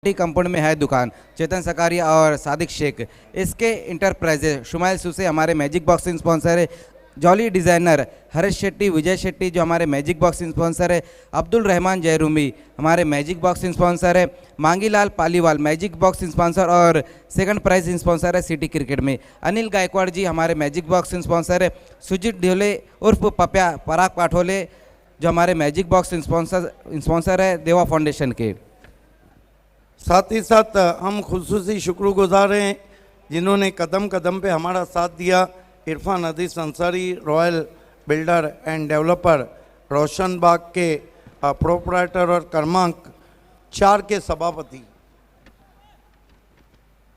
Compound में है दुकान चेतन सकारिया और सादिक शेख। इसके इंटरप्राइजेज शुमाइल सुसे हमारे मैजिक बॉक्स स्पॉन्सर है। जॉली डिज़ाइनर हरीश शेट्टी विजय शेट्टी जो हमारे मैजिक बॉक्स स्पॉन्सर है। अब्दुल रहमान जयरूमी हमारे मैजिक बॉक्स स्पॉन्सर है। Mangilal Paliwal magic box sponsor और सेकंड प्राइज स्पॉन्सर है सिटी क्रिकेट में। अनिल गायकवाड़ जी हमारे मैजिक बॉक्स स्पॉन्सर है। सुजीत ढोले उर्फ पप्या पराग पाठोले जो हमारे मैजिक बॉक्स स्पॉन्सर है देवा फाउंडेशन के। साथ ही साथ हम खुसूसी शुक्रगुजार हैं जिन्होंने कदम कदम पे हमारा साथ दिया। Irfan Adees Ansari royal builder and developer, Roshan Bagh के प्रोपराइटर और क्रमांक 4 के सभापति।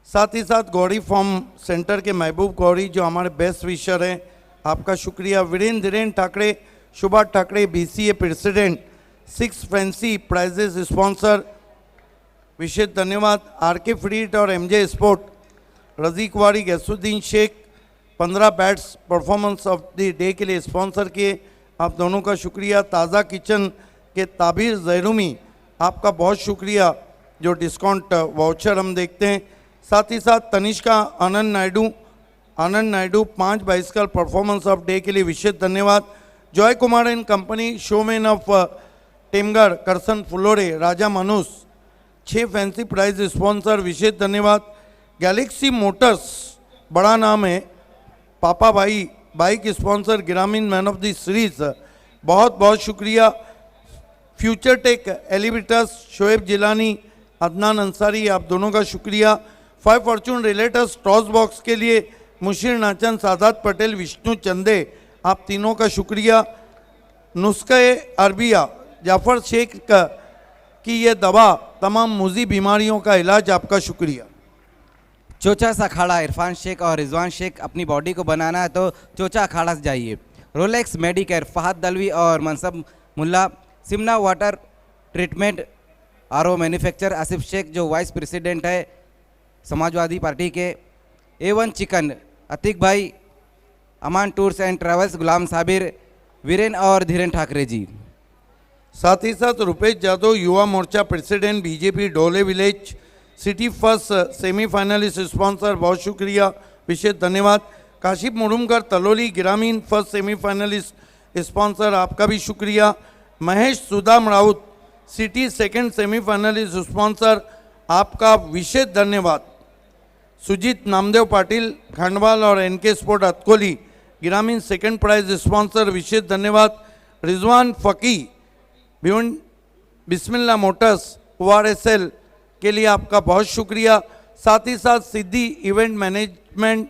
साथ ही साथ गौरी फार्म सेंटर के महबूब गौरी जो हमारे बेस्ट विशर हैं, आपका शुक्रिया। Virendra Dhiren Thackeray, Shubha Thackeray BCA president, 6 fancy prizes sponsor, विशेष धन्यवाद। RK फ्रीट और MJ sport, Razik Wari, Gaisuddin Sheikh 15 bats performance of the day के लिए स्पॉन्सर किए, आप दोनों का शुक्रिया। ताज़ा किचन के ताबिर जैरूमी, आपका बहुत शुक्रिया जो डिस्काउंट वाउचर हम देखते हैं। साथ ही साथ Tanishka Anand Naidu 5 bicycle performance of day के लिए विशेष धन्यवाद। Joy Kumar and company, showman of Temgarh, Karsan Phulore, Raja Manus 6 fancy prize sponsor, विशेष धन्यवाद। गैलेक्सी मोटर्स बड़ा नाम है, पापा भाई बाइक स्पॉन्सर, ग्रामीण मैन ऑफ द सीरीज, बहुत बहुत शुक्रिया। Future tech elevators, Shoaib Jilani, Adnan Ansari, आप दोनों का शुक्रिया। 5 फॉर्चून रिलेटर्स टॉस बॉक्स के लिए मुशीर नाचन, सादात पटेल, विष्णु चंदे, आप तीनों का शुक्रिया। नुस्खे अरबिया, जाफर शेख की ये दवा तमाम मुजी बीमारियों का इलाज, आपका शुक्रिया। चोचा सा अखाड़ा इरफान शेख और रिजवान शेख, अपनी बॉडी को बनाना है तो चोचा अखाड़ा से जाइए। रोलेक्स मेडिकेयर, फहद दलवी और Mansab Mulla. Simna water treatment RO manufacture, Asif Sheikh जो वाइस प्रेसिडेंट है समाजवादी पार्टी के। A1 चिकन, अतीक भाई। अमान टूर्स एंड ट्रैवल्स, गुलाम साबिर, वीरेन और धीरेन ठाकरे जी। साथ ही साथ रुपेश जादव युवा Morcha president, BJP Dole village, city first semifinalist sponsor, बहुत शुक्रिया, विशेष धन्यवाद। काशिफ मुरुमकर तलोली, ग्रामीण फर्स्ट सेमीफाइनलिस्ट स्पॉन्सर, आपका भी शुक्रिया। Mahesh Sudam Raut, city second semifinalist sponsor, आपका विशेष धन्यवाद। सुजीत नामदेव पाटिल, खंडवाल और NK स्पोर्ट अतकोली, ग्रामीण सेकंड प्राइज स्पॉन्सर, विशेष धन्यवाद। रिजवान फकी, बिस्मिल्लाह मोटर्स ORSL के लिए आपका बहुत शुक्रिया। साथ ही साथ सिद्धि इवेंट मैनेजमेंट,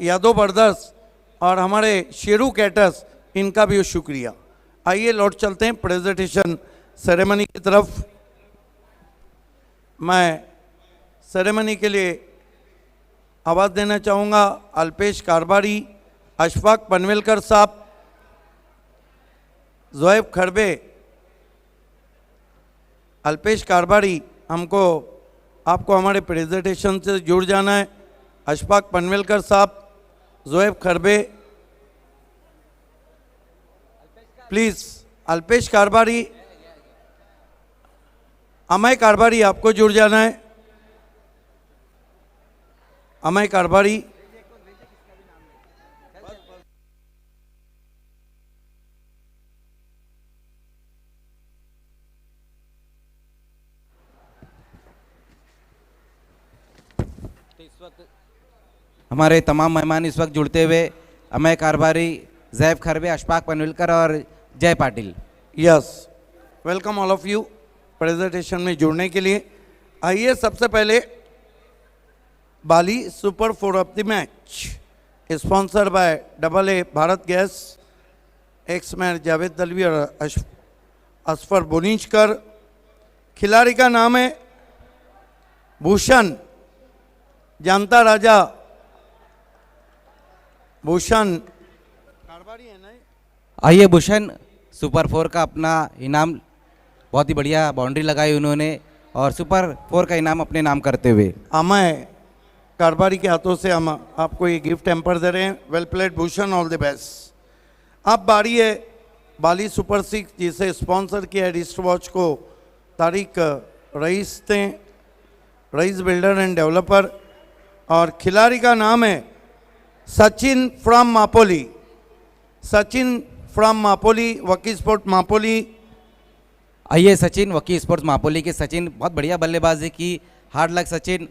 यादव ब्रदर्स और हमारे शेरू कैटर्स, इनका भी शुक्रिया। आइए लौट चलते हैं प्रेजेंटेशन सेरेमनी की तरफ। मैं सेरेमनी के लिए आवाज़ देना चाहूँगा अल्पेश कारबारी, अशफाक पनवेलकर साहब, जोएब खरबे। अल्पेश कारबारी, आपको हमारे प्रेजेंटेशन से जुड़ जाना है। अशफाक पनवेलकर साहब, जोएब खरबे, प्लीज़। अल्पेश कारबारी, अमय कारबारी, आपको जुड़ जाना है। अमय कारबारी, हमारे तमाम मेहमान इस वक्त जुड़ते हुए अमय कारबारी, जैब खरबे, अशफाक पनवेलकर और Jay Patil. Yes, welcome all of you presentation में जुड़ने के लिए। आइए सबसे पहले Bali super 4 of the match sponsor by AA Bharat gas, ex mayor Javed Dalvi और असफर बुनीचकर। खिलाड़ी का नाम है भूषण, जानता राजा भूषण कारबारी है ना। आइए भूषण सुपर 4 का अपना इनाम, बहुत ही बढ़िया बाउंड्री लगाई उन्होंने और सुपर 4 का इनाम अपने नाम करते हुए अमय कारबारी के हाथों से हम आपको ये गिफ्ट हैम्पर दे रहे हैं। Well played Bhushan, all the best. अब बारी है बाली सुपर 6 जिसे स्पॉन्सर किया है रिस्ट वॉच को तारिक रईस ने रईस बिल्डर एंड डेवलपर, और खिलाड़ी का नाम है Sachin from Mapoli. Sachin from Mapoli, Waki sport Mapoli. आइए सचिन, वकी स्पोर्ट्स मापोली के सचिन, बहुत बढ़िया बल्लेबाजी की, हार्ड लक सचिन।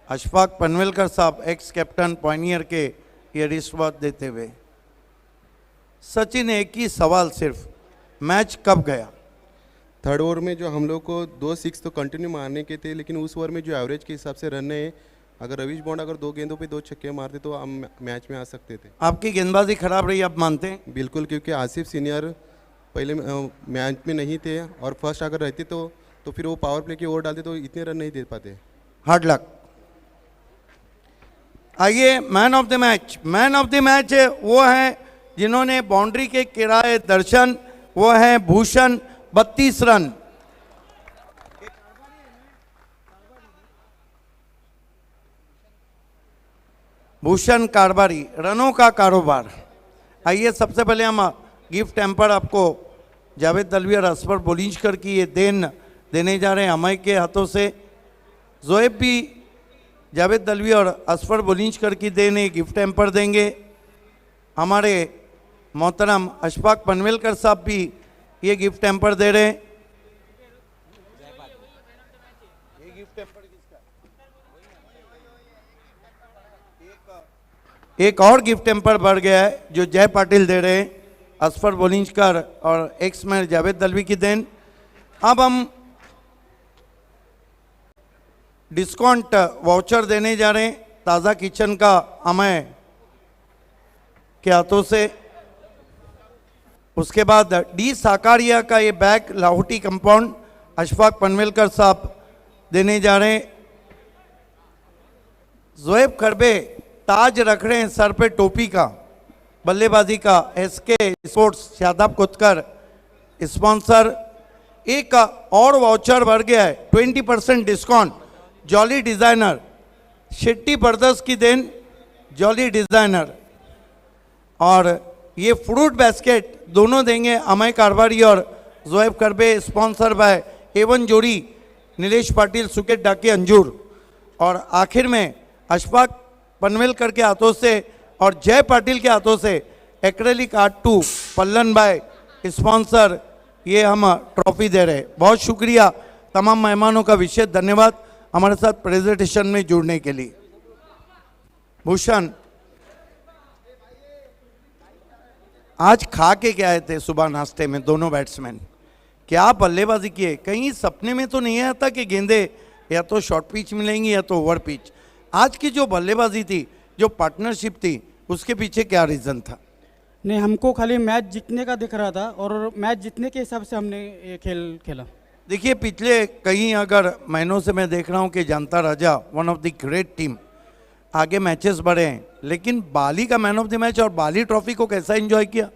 अशफाक पनवेलकर साहब, एक्स कैप्टन पॉइनियर के, ये रिश्वत देते हुए। सचिन, एक ही सवाल सिर्फ, मैच कब गया? थर्ड ओवर में जो हम लोग को 2 6 तो कंटिन्यू मारने के थे, लेकिन उस ओवर में जो एवरेज के हिसाब से रन है, अगर रवीश बॉन्ड अगर 2 गेंदों पे 2 छक्के मारते तो हम मैच में आ सकते थे। आपकी गेंदबाजी खराब रही, आप मानते हैं? बिल्कुल, क्योंकि आसिफ सीनियर पहले मैच में नहीं थे, और फर्स्ट अगर रहते तो फिर वो पावर प्ले की ओवर डालते तो इतने रन नहीं दे पाते। Hard luck. आइए, man of the match. Man of the match वो है जिन्होंने बाउंड्री के किराए दर्शन, वो है भूषण, 32 रन। भूषण कारबारी, रनों का कारोबार। आइए, सबसे पहले हम गिफ्ट हैम्पर आपको जावेद दलवी और असफर बोलिंजकर की ये देने जा रहे हैं अमय के हाथों से। जोएब भी जावेद दलवी और असफर बोलिंजकर की देने गिफ्ट हैम्पर देंगे। हमारे मोहतरम अशफाक पनवेलकर साहब भी ये गिफ्ट हैम्पर दे रहे हैं। एक और गिफ्ट हैम्पर बढ़ गया है जो जय पाटिल दे रहे हैं, असफर बोलिंजकर और एक्स मैन जावेद दलवी की देन। अब हम डिस्काउंट वाउचर देने जा रहे हैं ताज़ा किचन का अमय के हाथों से। उसके बाद डी साकारिया का ये बैग लाहौटी कंपाउंड अशफाक पनवेलकर साहब देने जा रहे हैं। जोएब खरबे ताज रख रहे हैं सर पे टोपी का, बल्लेबाजी का, SK sports Shadab Kotkar sponsor. एक और वाउचर बढ़ गया है, 20% discount, jolly designer, Shetty brothers की देन, जॉली डिज़ाइनर। और ये फ्रूट बास्केट दोनों देंगे अमय कारबारी और जोएब करबे, स्पॉन्सर बाय एवन जोड़ी, नीलेश पाटिल, सुकेत डाके, अंजूर। और आखिर में अशफाक पनवेलकर के हाथों से और जय पाटिल के हाथों से एक्रेलिक आर्ट 2 पल्लन बाय स्पॉन्सर, ये हम ट्रॉफी दे रहे हैं। बहुत शुक्रिया तमाम मेहमानों का, विशेष धन्यवाद हमारे साथ प्रेजेंटेशन में जुड़ने के लिए। भूषण, आज खा के क्या आए थे सुबह नाश्ते में दोनों बैट्समैन? क्या बल्लेबाजी किए? कहीं सपने में तो नहीं आया था कि गेंदे या तो शॉर्ट पिच मिलेंगी या तो ओवर पिच? आज की जो बल्लेबाजी थी, जो पार्टनरशिप थी, उसके पीछे क्या रीज़न था? नहीं, हमको खाली मैच जीतने का दिख रहा था और मैच जीतने के हिसाब से हमने ये खेल खेला। देखिए, पिछले कई अगर महीनों से मैं देख रहा हूँ कि जानता Raja, one of the great team, आगे मैचेस बढ़े हैं, लेकिन बाली का मैन ऑफ द मैच और बाली ट्रॉफी को कैसा एंजॉय किया?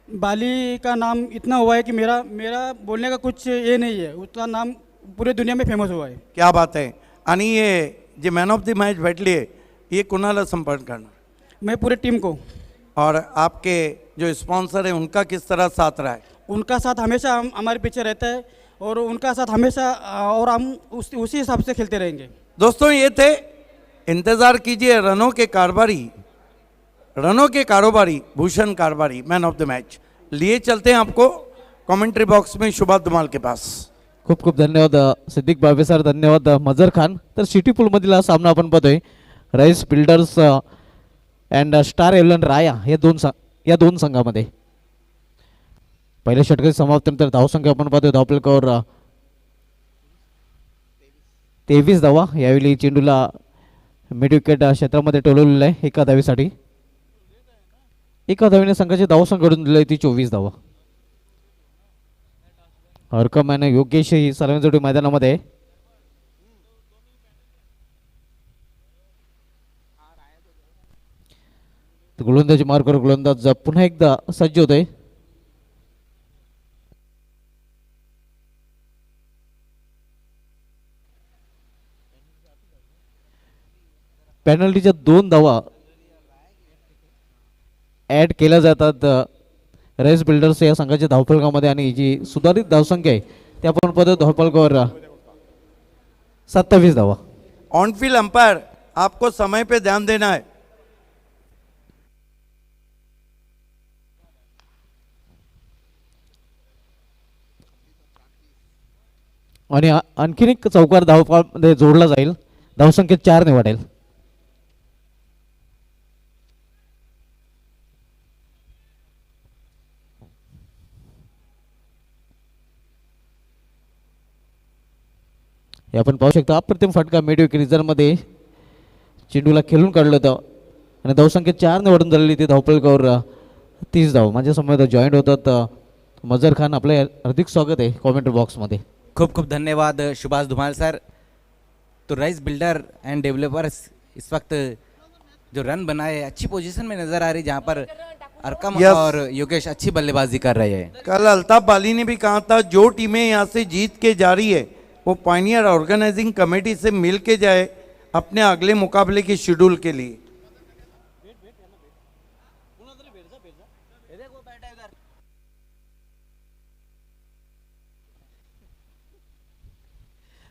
बाली का नाम इतना हुआ है कि मेरा बोलने का कुछ ये नहीं है, उसका नाम पूरे दुनिया में फेमस हुआ है। क्या बात है। आणि ये जे मॅन ऑफ द मॅच भेटली आहे, ये कोणाला संपर्क करणार? मैं पूरे टीम को। और आपके जो स्पॉन्सर है उनका किस तरह साथ रहा है? उनका साथ हमेशा हमारे पीछे रहता है और उनका साथ हमेशा, और हम उसी हिसाब से खेलते रहेंगे। दोस्तों, ये थे, इंतज़ार कीजिए, रनों के कारोबारी Bhushan Karbari, man of the match. लिए चलते हैं आपको कमेंट्री बॉक्स में शुभा धुमाल के पास। खूप खूप धन्यवाद सिद्दीक बाबे सर, धन्यवाद मजर खान। तर सिटी पूलमधील हा सामना आपण पाहतोय, राईस बिल्डर्स अँड स्टार 11 राया या दोन संघामध्ये पहिल्या षटकाची समाप्तीनंतर धावसंख्या आपण पाहतोय धावफलकावर 23 धावा। यावेळी चेंडूला मिड विकेट क्षेत्रामध्ये टोलवलेला आहे एका धावेसाठी। एका धावेने संघाची धावसंख्या घडून दिली ती 24 धावा। हरकम आणि योगेश ही सलामी जोडी मैदानामध्ये। गोलंदाजी मार्कवर गोलंदाज पुन्हा एकदा सज्ज होते। पेनल्टीच्या 2 धावा ऍड केल्या जातात राईस बिल्डर्स या संघाच्या धावफलकामध्ये आणि जी सुधारित धावसंख्या आहे ते आपण पद्धत धावपलकावर 27 धावा. ऑन फील्ड अंपायर आपको समय पे ध्यान देना है. आणि आणखीन एक चौकार धावपळामध्ये जोडला जाईल. धावसंख्या 4 ने वाढेल. हे आपण पाहू शकता अप्रतिम फटका मिडविकेट रिझल्टमध्ये चेंडूला खेळून काढलं होतं आणि धावसंख्या 4 ने वाढून झालेली ती धावपळकावर 30 धाव. माझ्या समोर जॉईंट होतात मजर खान. आपले हार्दिक स्वागत आहे कॉमेंट्री बॉक्समध्ये. खूब खूब धन्यवाद सुभाष धुमाल सर. तो राइस बिल्डर एंड डेवलपर्स इस वक्त जो रन बनाए अच्छी पोजीशन में नजर आ रही, जहां पर अरकम Yes. और योगेश अच्छी बल्लेबाजी कर रहे हैं. कल अल्ताफ बाली ने भी कहा था जो टीमें यहाँ से जीत के जा रही है वो पायनियर ऑर्गेनाइजिंग कमेटी से मिल के जाए अपने अगले मुकाबले के शेड्यूल के लिए.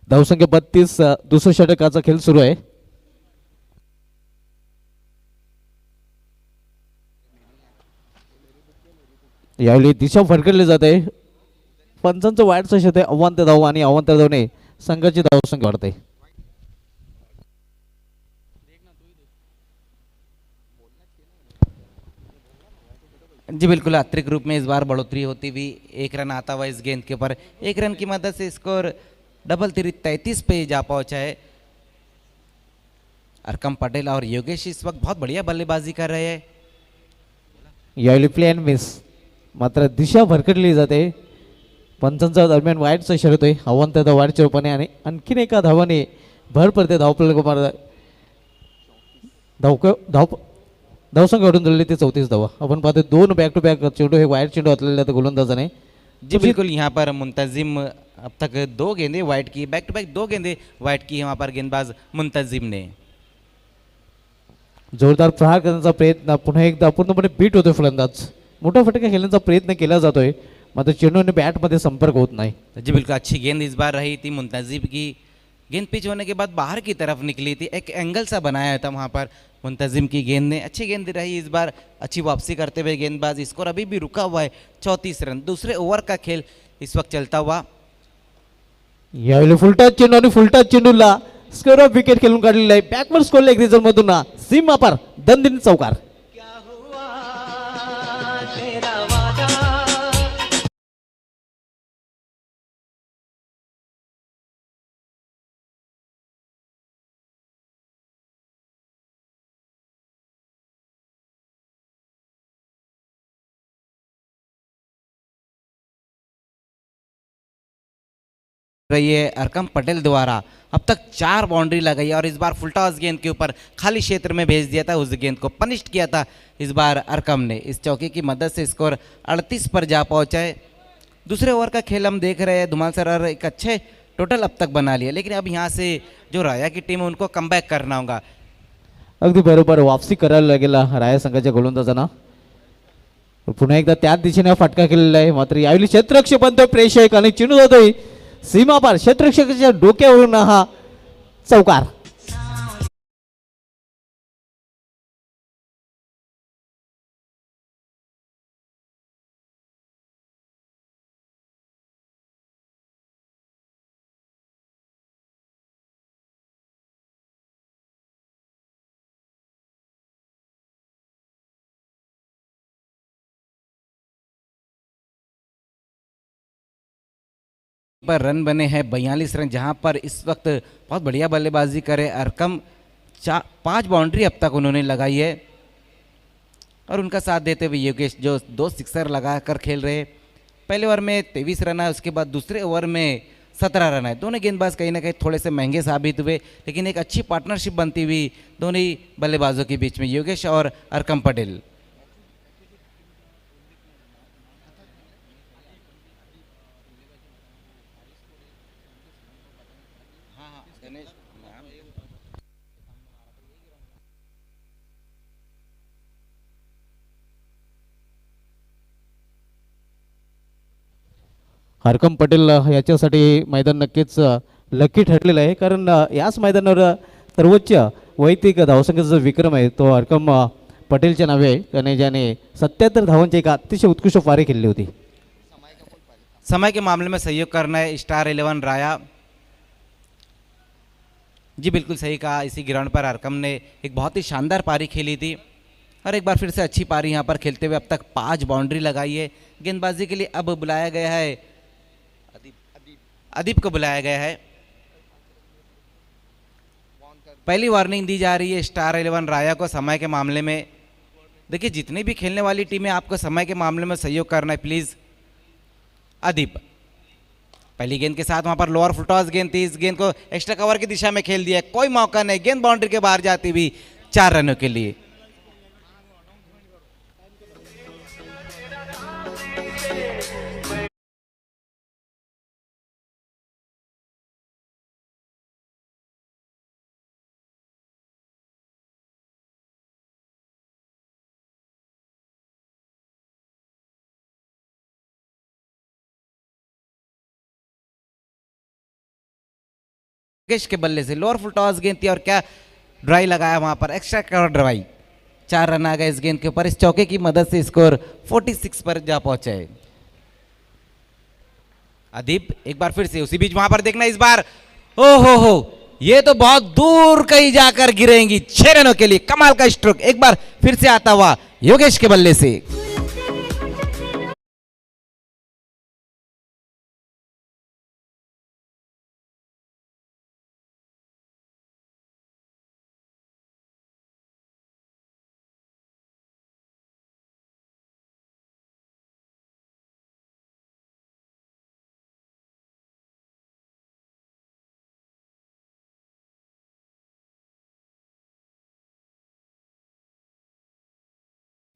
धावसंख्या 32. दुसऱ्या षटकाचा खेळ सुरू आहे. यावेळी दिशा फडकली जाते. पंचांचं वाईट शत आहे. अवांत धाव आणि अवांत धावने संघाची धावसंख्या वाढते. जी बिल्कुल, अतिरिक्त रूप में इस बार बढ़ोतरी होती हुई 1 रन आता हुआ इस गेंद के ऊपर. 1 रन की मदद से स्कोर डबल 33 पे जा पहुंचा है. अरकम पटेल और योगेश इस वक्त बहुत बढ़िया बल्लेबाजी कर रहे हैं. यावेळी प्लेन मिस. मात्र दिशा भरकटली जाते. पंचांच्या दरम्यान वाईटचा शर्यत आहे. अवंत धाव वाईटच्या रूपाने आणि आणखीन एका धावाने भर पडते धावपल धावसंख्या वाढून झालेली ते 34 धावा. आपण पाहतो 2 बॅक टू बॅक चेंडू हे वाईट चेंडू असलेल्या गोलंदाजाने. जी बिल्कुल, यहाँ पर मुंतजिम अब तक 2 गेंदें वाइट की, बैक टू बैक 2 गेंदें वाइट की वहाँ पर गेंदबाज मुंतजिम ने. जोरदार प्रहार करण्याचा प्रयत्न पुन्हा एकदा पूर्णपणे बीट होतोय फलंदाज. मोठा फटका खेळण्याचा प्रयत्न केला जातोय मात्र चेंडूने बॅटमध्ये संपर्क होत नाही. जी बिल्कुल, अच्छी गेंद इस बार रही थी मुंतजिम की. गेंद पिच होने के बाद बाहर की तरफ निकली थी. एक एंगल सा बनाया था वहाँ पर मुंतजिम की गेंद ने. अच्छी गेंद रही इस बार. अच्छी वापसी करते हुए गेंदबाज. स्कोर अभी भी रुका हुआ है 34 रन. दूसरे ओवर का खेल इस वक्त चलता हुआ. यावेळी फुलटच चेंडू आणि फुलटच चेंडूला स्क्वेअर ऑफ विकेट खेळून काढलेला आहे. बॅकवर्ड स्कोर लेग रिझल्ट मधून सीमा पार दणदणीत चौकार. रही है अरकम पटेल द्वारा. अब तक 4 बाउंड्री लगाई और इस बार फुल टॉस गेंद के ऊपर खाली क्षेत्र में भेज दिया था. उस गेंद को पनिश्ड किया था इस बार अरकम ने. इस चौके की मदद से स्कोर 38 पर जा पहुंचा है. दूसरे ओवर का खेल हम देख रहे हैं. धुमाल सर और एक अच्छे टोटल अब तक बना लिया, लेकिन अब यहाँ से जो राया की टीम है उनको कमबॅक करना होगा. अगदी बरोबर वापसी करायला लागेल राया संघाच्या गोलंदाजांना. पुन्हा एकदा त्याच दिशेने फटका केलेला आहे. मात्र यावेळी क्षेत्ररक्षक बनतोय प्रेषक आणि चेंडू जातोय सीमा पार. क्षेत्ररक्षकाच्या डोक्यावरून हा चौकार. पर रन बने हैं 42 रन, जहां पर इस वक्त बहुत बढ़िया बल्लेबाजी करे अरकम. 5 बाउंड्री अब तक उन्होंने लगाई है और उनका साथ देते हुए योगेश जो 2 सिक्सर लगा कर खेल रहे. पहले ओवर में 23 रन है, उसके बाद दूसरे ओवर में 17 रन है. दोनों गेंदबाज कहीं ना कहीं थोड़े से महंगे साबित हुए, लेकिन एक अच्छी पार्टनरशिप बनती हुई दोनों ही बल्लेबाजों के बीच में, योगेश और अरकम पटेल. हरकम पटेल याच्यासाठी मैदान नक्कीच लकी ठरलेलं आहे, कारण याच मैदानावर सर्वोच्च वैयक्तिक धावसंख्येचा जो विक्रम आहे तो हरकम पटेलच्या नावे आहे, आणि ज्याने 77 धावांची एक अतिशय उत्कृष्ट पारी खेळली होती. समय के मामले में सहयोग करना है स्टार 11 राया. जी बिल्कुल सही कहा, इसी ग्राउंड पर हरकम ने एक बहुत ही शानदार पारी खेली थी और एक बार फिर से अच्छी पारी यहाँ पर खेलते हुए अब तक 5 बाउंड्री लगाई है. गेंदबाजी के लिए अब बुलाया गया है अदीप को बुलाया गया है. पहली वार्निंग दी जा रही है स्टार 11 राया को समय के मामले में. देखिए जितनी भी खेलने वाली टीमें आपको समय के मामले में सहयोग करना है प्लीज़. अदीप पहली गेंद के साथ वहां पर लोअर फुटॉस गेंद थी, इस गेंद को एक्स्ट्रा कवर की दिशा में खेल दिया, कोई मौका नहीं, गेंद बाउंड्री के बाहर जाती हुई 4 रनों के लिए. योगेश के बल्ले से लोअर फुल टॉस गेंद थी और क्या ड्राई लगाया वहां पर, एक्स्ट्रा कवर ड्राई. 4 रन आ गए इस गेंद के ऊपर. इस चौके की मदद से स्कोर 46 पर जा पहुंचे है. अदीप एक बार फिर से उसी बीच वहां पर देखना इस बार, ओ हो ये तो बहुत दूर कहीं जाकर गिरेंगी. 6 रनों के लिए कमाल का स्ट्रोक एक बार फिर से आता हुआ योगेश के बल्ले से.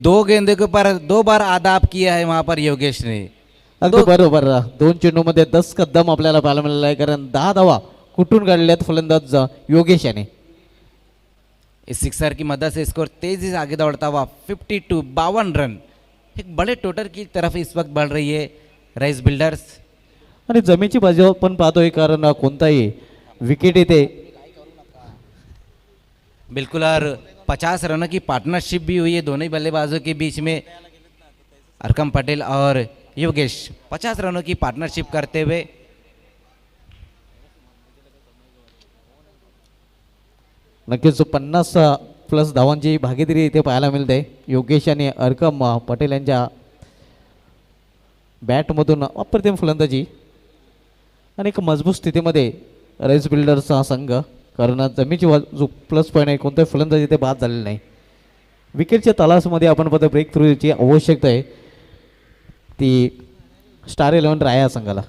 दो गेंदे के ऊपर 2 बार आदाब किया है वहां पर योगेश ने. अगदी बरोबर. 2 चेंडूमध्ये 10 कदम आपल्याला पाहायला मिळाला आहे, कारण 10 धावा कुठून काढल्यात फलंदाज योगेश याने. इस सिक्सर की मदद से स्कोर तेजी से आगे दौड़ता हुआ 52 रन एक बड़े टोटल की तरफ इस वक्त बढ़ रही है राइस बिल्डर्स. आणि जमेची बाजू पण पाहतोय, कारण कोणताही विकेट येते. बिल्कुल, और 50 रनों की पार्टनरशिप भी हुई है दोनों ही बल्लेबाजों के बीच में. हरकम पटेल और योगेश 50 रनों की पार्टनरशिप करते हुए नक्कीच 50+ धावांची भागीदारी इथे पाहायला मिळते. योगेश आणि हरकम पटेल यांच्या बॅटमधून अप्रतिम फलंदाजी आणि एक मजबूत स्थितीमध्ये राईस बिल्डर्सचा संघ, कारण जमीची बाजू प्लस पॉईंट आहे, कोणताही फलंदाजी इथे बाद झालेला नाही. विकेटच्या तलासमध्ये आपण पद्धत ब्रेक थ्रूची आवश्यकता आहे ती स्टार 11 राया संघाला.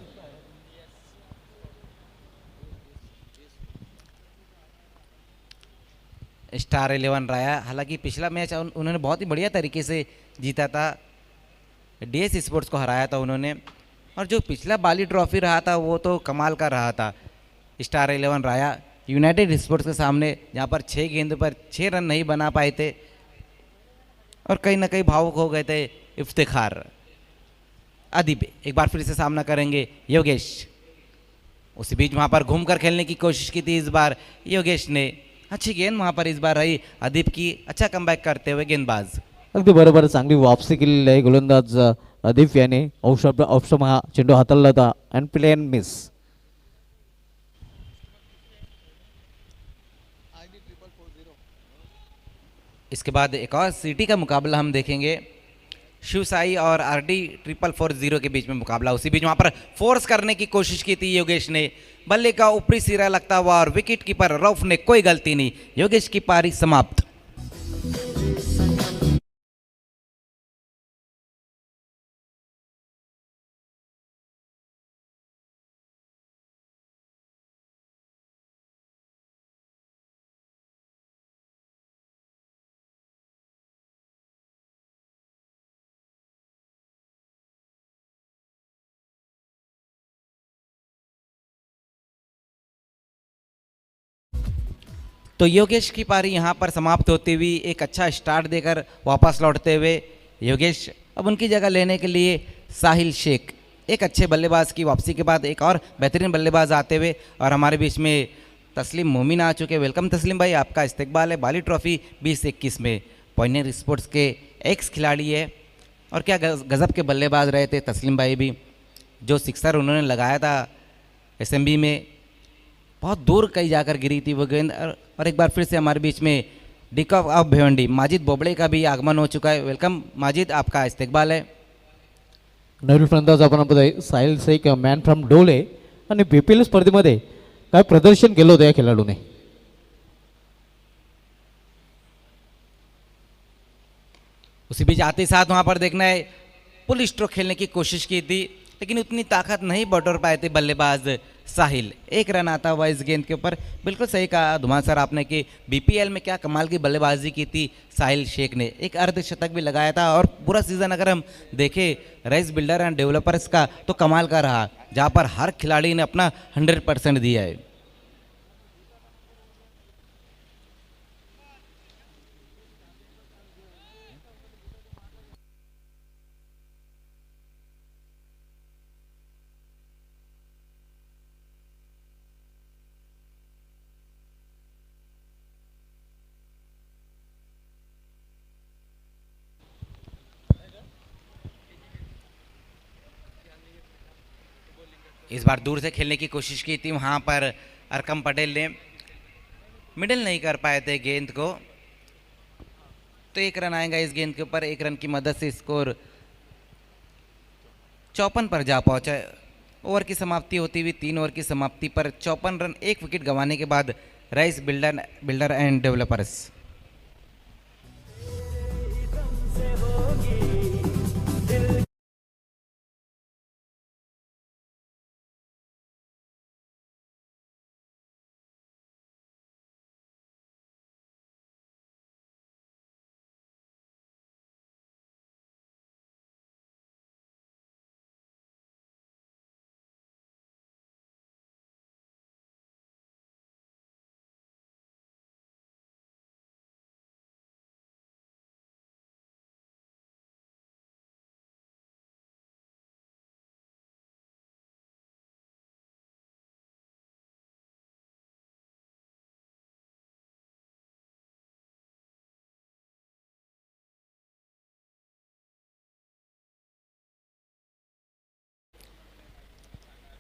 स्टार 11 राया हालांकि पिछला मैच उन्होंने बहुत ही बढ़िया तरीके से जीता था, डीएस स्पोर्ट्स को हराया था उन्होंने, और जो पिछला बाली ट्रॉफी रहा था वो तो कमाल का रहा था. स्टार 11 राया यूनाइटेड स्पोर्ट्स के सामने जहाँ पर 6 गेंद पर 6 रन नहीं बना पाए थे और कहीं ना कहीं भावुक हो गए थे इफ्तिखार. अदीब एक बार फिर से सामना करेंगे योगेश. उसी बीच वहाँ पर घूमकर खेलने की कोशिश की थी इस बार योगेश ने. अच्छी गेंद वहाँ पर इस बार रही अदीब की, अच्छा कमबॅक करते हुए गेंदबाज. अगदी बरोबर, चांगली वापसी केलेली आहे गोलंदाज अदीप याने. ऑप्शन हा चेंडू हाताळला होता अँड प्ले अँड मिस. इसके बाद एक और सिटी का मुकाबला हम देखेंगे, शिव साई और आरडी 440 के बीच में मुकाबला. उसी बीच वहां पर फोर्स करने की कोशिश की थी योगेश ने, बल्ले का ऊपरी सिरा लगता हुआ और विकेट कीपर रऊफ ने कोई गलती नहीं. योगेश की पारी समाप्त. तो योगेश की पारी यहाँ पर समाप्त होती हुई एक अच्छा स्टार्ट देकर वापस लौटते हुए योगेश अब उनकी जगह लेने के लिए साहिल शेख एक अच्छे बल्लेबाज की वापसी के बाद एक और बेहतरीन बल्लेबाज आते हुए और हमारे बीच में तस्लीम मोमिन आ चुके। वेलकम तस्लीम भाई, आपका इस्तकबाल है बाली ट्रॉफी 2021 में। पॉइनियर स्पोर्ट्स के एक्स खिलाड़ी है और क्या गज़ब के बल्लेबाज रहे थे तस्लीम भाई भी। जो सिक्सर उन्होंने लगाया था एसएमबी में, बहुत दूर कहीं जाकर गिरी थी वो गेंद। और एक बार फिर से हमारे बीच में डिकॉक ऑफ भिवंडी माजिद बोबड़े का भी आगमन हो चुका है। वेलकम माजिद, आपका इस्तकबाल है। नवीन फलंदाज आपण बघताय साहिल शेख मॅन फ्रॉम डोले आणि BPL स्पर्धेमध्ये काय प्रदर्शन केलं होतं या खेळाडूने. उसी बीच आते साथ वहाँ पर देखना है पुल स्ट्रोक खेलने की कोशिश की थी, लेकिन उतनी ताकत नहीं बटोर पाए थे बल्लेबाज साहिल। एक रन आता हुआ इस गेंद के ऊपर। बिल्कुल सही कहा धुमान सर आपने कि BPL में क्या कमाल की बल्लेबाजी की थी साहिल शेख ने। एक अर्धशतक भी लगाया था और पूरा सीज़न अगर हम देखें राइस बिल्डर एंड डेवलपर्स का तो कमाल का रहा, जहाँ पर हर खिलाड़ी ने अपना 100% दिया है। इस बार दूर से खेलने की कोशिश की थी, वहाँ पर अरकम पटेल ने मिडल नहीं कर पाए थे गेंद को, तो एक रन आएगा इस गेंद के ऊपर। एक रन की मदद से स्कोर 54 पर जा पहुंचा। ओवर की समाप्ति होती हुई 3 ओवर की समाप्ति पर 54 रन, 1 विकेट गंवाने के बाद राइस बिल्डर एंड डेवलपर्स।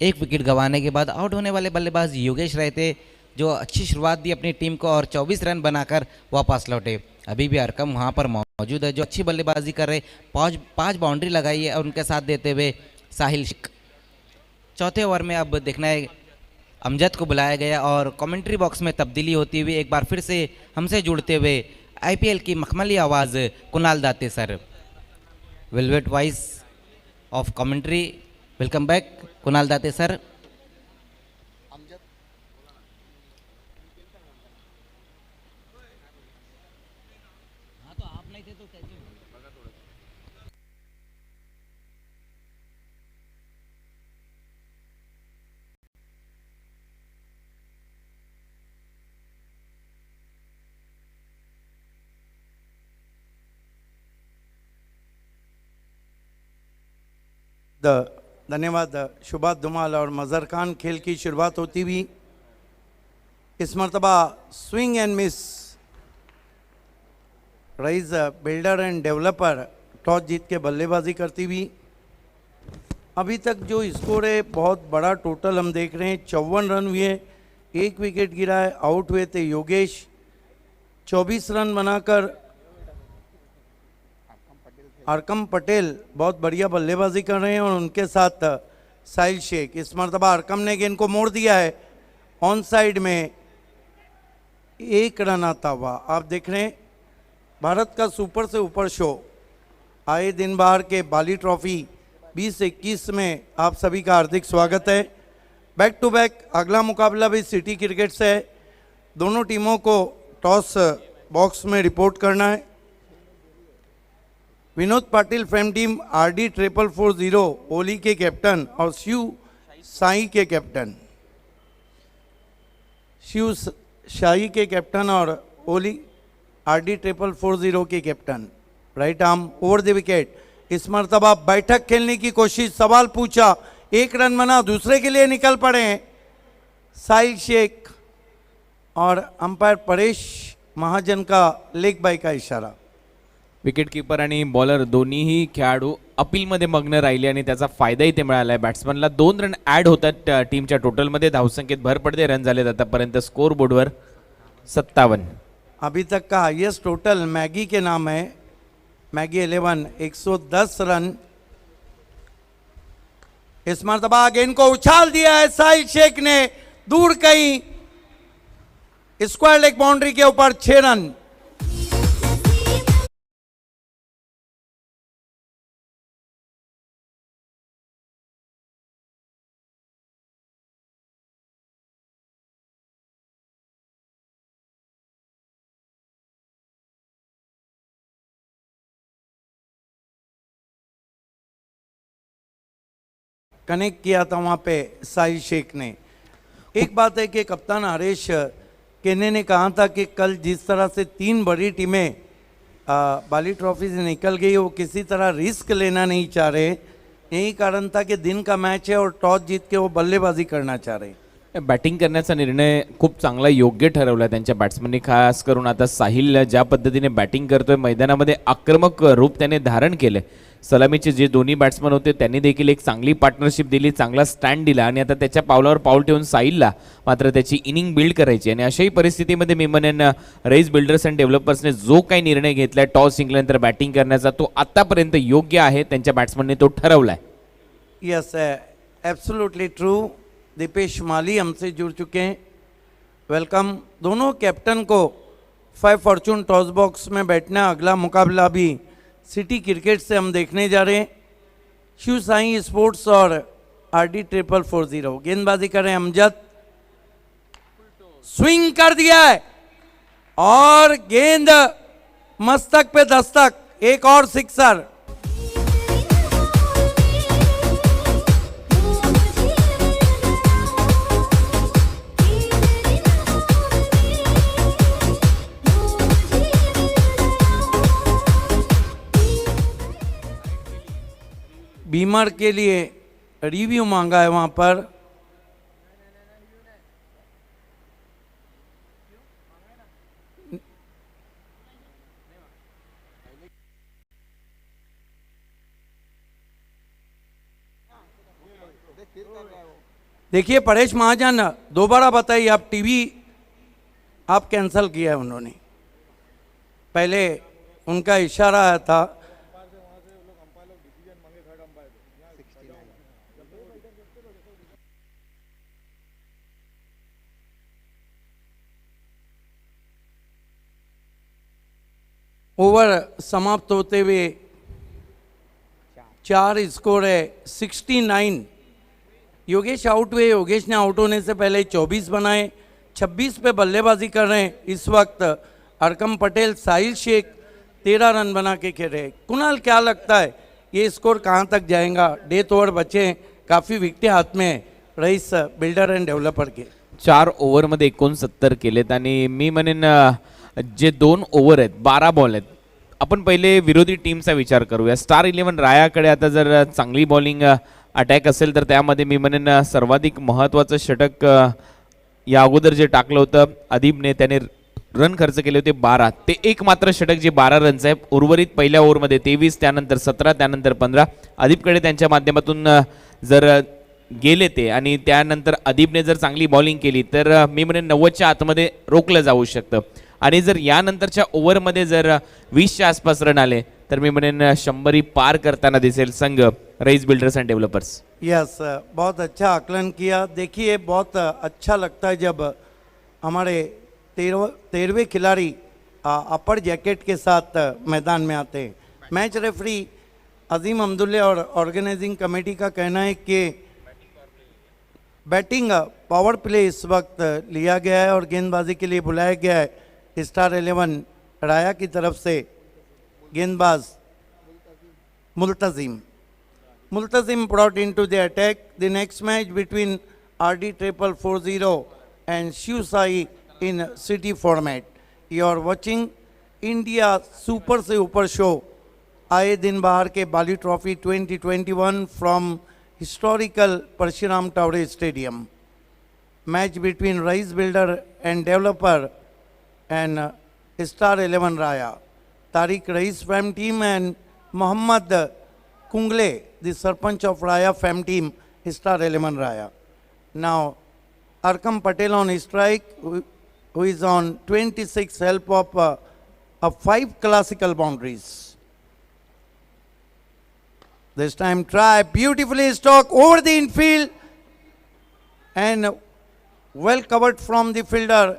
एक विकेट गंवाने के बाद आउट होने वाले बल्लेबाज योगेश रहे थे, जो अच्छी शुरुआत दी अपनी टीम को और 24 रन बनाकर वापस लौटे। अभी भी अरकम वहां पर मौजूद है, जो अच्छी बल्लेबाजी कर रहे। पांच बाउंड्री लगाई है और उनके साथ देते हुए साहिल शेख। चौथे ओवर में अब देखना है अमजद को बुलाया गया और कमेंट्री बॉक्स में तब्दीली होती हुई एक बार फिर से हमसे जुड़ते हुए IPL की मखमली आवाज़ कुणाल दाते sir. Velvet voice of commentary, welcome back Kunal Date sir. धन्यवाद शुभात धुमाल और मज़र खान। खेल की शुरुआत होती हुई इस मरतबा swing and miss Rais builder and developer toss जीत के बल्लेबाजी करती हुई। अभी तक जो स्कोर है बहुत बड़ा टोटल हम देख रहे हैं। 54 रन हुए, 1 विकेट गिरा है। आउट हुए थे योगेश। 24 रन बनाकर अरकम पटेल बहुत बढ़िया बल्लेबाजी कर रहे हैं और उनके साथ साहिल शेख। इस मरतबा अरकम ने गेंद को मोड़ दिया है ऑन साइड में, 1 रन आता हुआ। आप देख रहे हैं भारत का सुपर से ऊपर शो आए दिन बाहर के बाली ट्रॉफी 2021 में आप सभी का हार्दिक स्वागत है। बैक टू बैक अगला मुकाबला भी सिटी क्रिकेट से है। दोनों टीमों को टॉस बॉक्स में रिपोर्ट करना है। Vinod Patil frame team RD 4440 ओली के कैप्टन और शिव साई के कैप्टन, शिव शाही के कैप्टन और ओली RD 4440 के captain. Right arm over the wicket इस मर्तबा बैठक खेलने की कोशिश, सवाल पूछा, एक रन बना, दूसरे के लिए निकल पड़े हैं साहिल शेख और अंपायर परेश महाजन का लेग बाय का इशारा। विकेट कीपर आणि बॉलर दोन्हीही खेळाडू अपीलमध्ये मग्न राहिले आणि त्याचा फायदा इथे मिळाला आहे. बॅट्समनला 2 रन ॲड होतात टीमच्या टोटलमध्ये. धावसंख्येत भर पडते. रन झालेत आतापर्यंत स्कोर बोर्डवर 57. अभी तक का हाईएस्ट टोटल मैगी के नाम है, मैगी 11 110 रन। इस मर्तबा गेंद को उछाल दिया है साहिल शेख ने, दूर कहीं, स्क्वायर लेग बाउंड्री के ऊपर 6 रन। कनेक्ट किया था वहाँ पे साहिल शेख ने। एक बात है कि कप्तान हरीश केने ने कहा था कि कल जिस तरह से 3 बड़ी टीमें बाली ट्रॉफी से निकल गई, वो किसी तरह रिस्क लेना नहीं चाह रहे। यही कारण था कि दिन का मैच है और टॉस जीत के वो बल्लेबाजी करना चाह रहे। बॅटिंग करण्याचा निर्णय खूप चांगला योग्य ठरवला त्यांच्या बॅट्समननी. खास करून आता साहिल ज्या पद्धतीने बॅटिंग करतोय, मैदानामध्ये आक्रमक रूप त्याने धारण केले. सलामीचे जे दोन्ही बॅट्समन होते त्यांनी देखील एक चांगली पार्टनरशिप दिली, चांगला स्टँड दिला आणि आता त्याच्या पावलावर पाऊल ठेवून साहिलला मात्र त्याची इनिंग बिल्ड करायची. आणि अशाही परिस्थितीमध्ये मी म्हणेन रईस बिल्डर्स अँड डेव्हलपर्सने जो काही निर्णय घेतलाय टॉस जिंकल्यानंतर बॅटिंग करण्याचा, तो आतापर्यंत योग्य आहे. त्यांच्या बॅट्समनने तो ठरवलाय. Yes, absolutely true. Deepesh Mali हमसे जुड़ चुके हैं, वेलकम। दोनों कैप्टन को 5 फॉर्चून टॉस बॉक्स में बैठना। अगला मुकाबला भी सिटी क्रिकेट से हम देखने जा रहे हैं, शिव साई स्पोर्ट्स और RD 440। गेंदबाजी करें अमजद, स्विंग कर दिया है और गेंद मस्तक पे दस्तक, एक और सिक्सर। बीमर के लिए रिव्यू मांगा है वहां पर। देखिए परेश महाजन, दोबारा बताइए, आप टीवी आप कैंसिल किया है उन्होंने, पहले उनका इशारा आया था। ओवर समाप्त होते हुए 4 स्कोर है 69। योगेश आउट हुए, योगेश ने आउट होने से पहले 24 बनाए, 26 पे बल्लेबाजी कर रहे हैं इस वक्त अरकम पटेल। साहिल शेख 13 रन बना के खेल रहे। कुणाल, क्या लगता है ये स्कोर कहाँ तक जाएगा? डेथ ओवर बचे हैं, काफ़ी विकेटें हाथ में है रईस बिल्डर एंड डेव्हलपर के। 4 ओव्हरमध्ये 69 केलेत आणि मी म्हणेन जे 2 ओव्हर आहेत, 12 बॉल आहेत. आपण पहिले विरोधी टीमचा विचार करूया. स्टार 11 रायाकडे आता जर चांगली बॉलिंग अटॅक असेल तर त्यामध्ये मी म्हणेन सर्वाधिक महत्त्वाचं षटक या अगोदर जे टाकलं होतं अदीबने, त्याने रन खर्च केले होते 12. ते एक मात्र षटक जे 12 रनचं आहे. उर्वरित पहिल्या ओव्हरमध्ये 23, त्यानंतर 17, त्यानंतर 15 अदीबकडे त्यांच्या माध्यमातून जर गेले ते आणि त्यानंतर अदीबने जर चांगली बॉलिंग केली तर मी म्हणेन 90च्या आतमध्ये रोखलं जाऊ शकतं. आणि जर यानंतरच्या ओव्हरमध्ये जर 20च्या आसपास रन आले तर मी म्हणेन 100 पार करताना दिसेल संघ rice builders and developers. Yes, बहुत अच्छा आकलन किया। देखिए बहुत अच्छा लगता है जब हमारे 13वें खिलाड़ी अपर जैकेट के साथ मैदान में आते हैं। मैच रेफरी अजीम अब्दुल्ला और ऑर्गेनाइजिंग कमेटी का कहना है कि बैटिंग पावर प्ले इस वक्त लिया गया है और गेंदबाजी के लिए बुलाया गया है स्टार 11 राया की तरफ से गेंदबाज मुल्तजिम brought into the attack. The next match between RD 440 and Shiv Sai in city format. You are watching India Super से ऊपर शो आए दिन बाहर के Bali trophy 2021 from historical Parshuram Taware stadium. Match between Rice Builder and Developer and Star 11 Raya. Tariq Rais fam team and Muhammad Kungle, the Sarpanch of Raya fam team, Star 11 Raya. Now, Arkam Patel on strike, who is on 26 help of 5 classical boundaries. This time try, beautifully struck over the infield and well covered from the fielder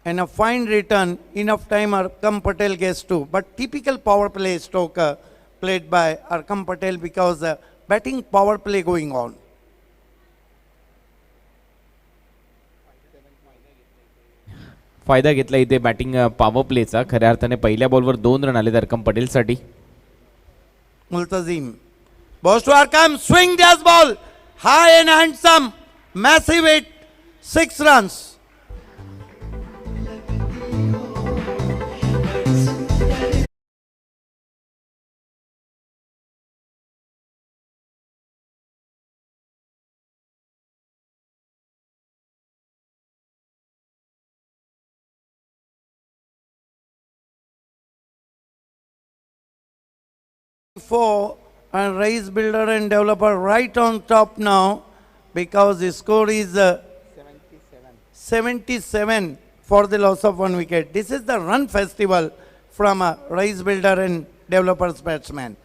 and a fine return. Enough time Arkam Patel gets to. But typical power play stroke played by Arkam Patel because batting power play going on. फायदा घेतला इथे batting power प्लेचा. खऱ्या अर्थाने पहिल्या बॉलवर 2 run आले Arkham पटेलसाठी. Multazim. Balls to Arkam, swing this ball, high and handsome, massive hit, 6 runs. Four and Rice Builder and Developer right on top now because the score is 77 for the loss of 1 wicket. This is the run festival from Rice Builder and Developer's batsman.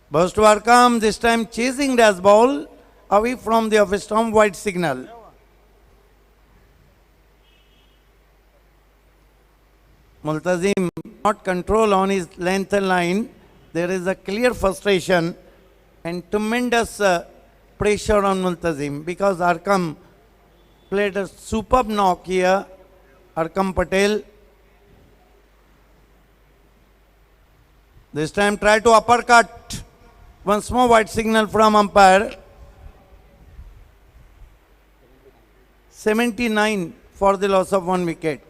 Burst to Arkam, this time chasing this ball away from the off storm wide signal. Multazim not control on his length and line. There is a clear frustration and tremendous pressure on Multazim because Arkam played a superb knock here. Arkam Patel. This time try to uppercut. Once more wide signal from umpire. 79 for the loss of 1 wicket.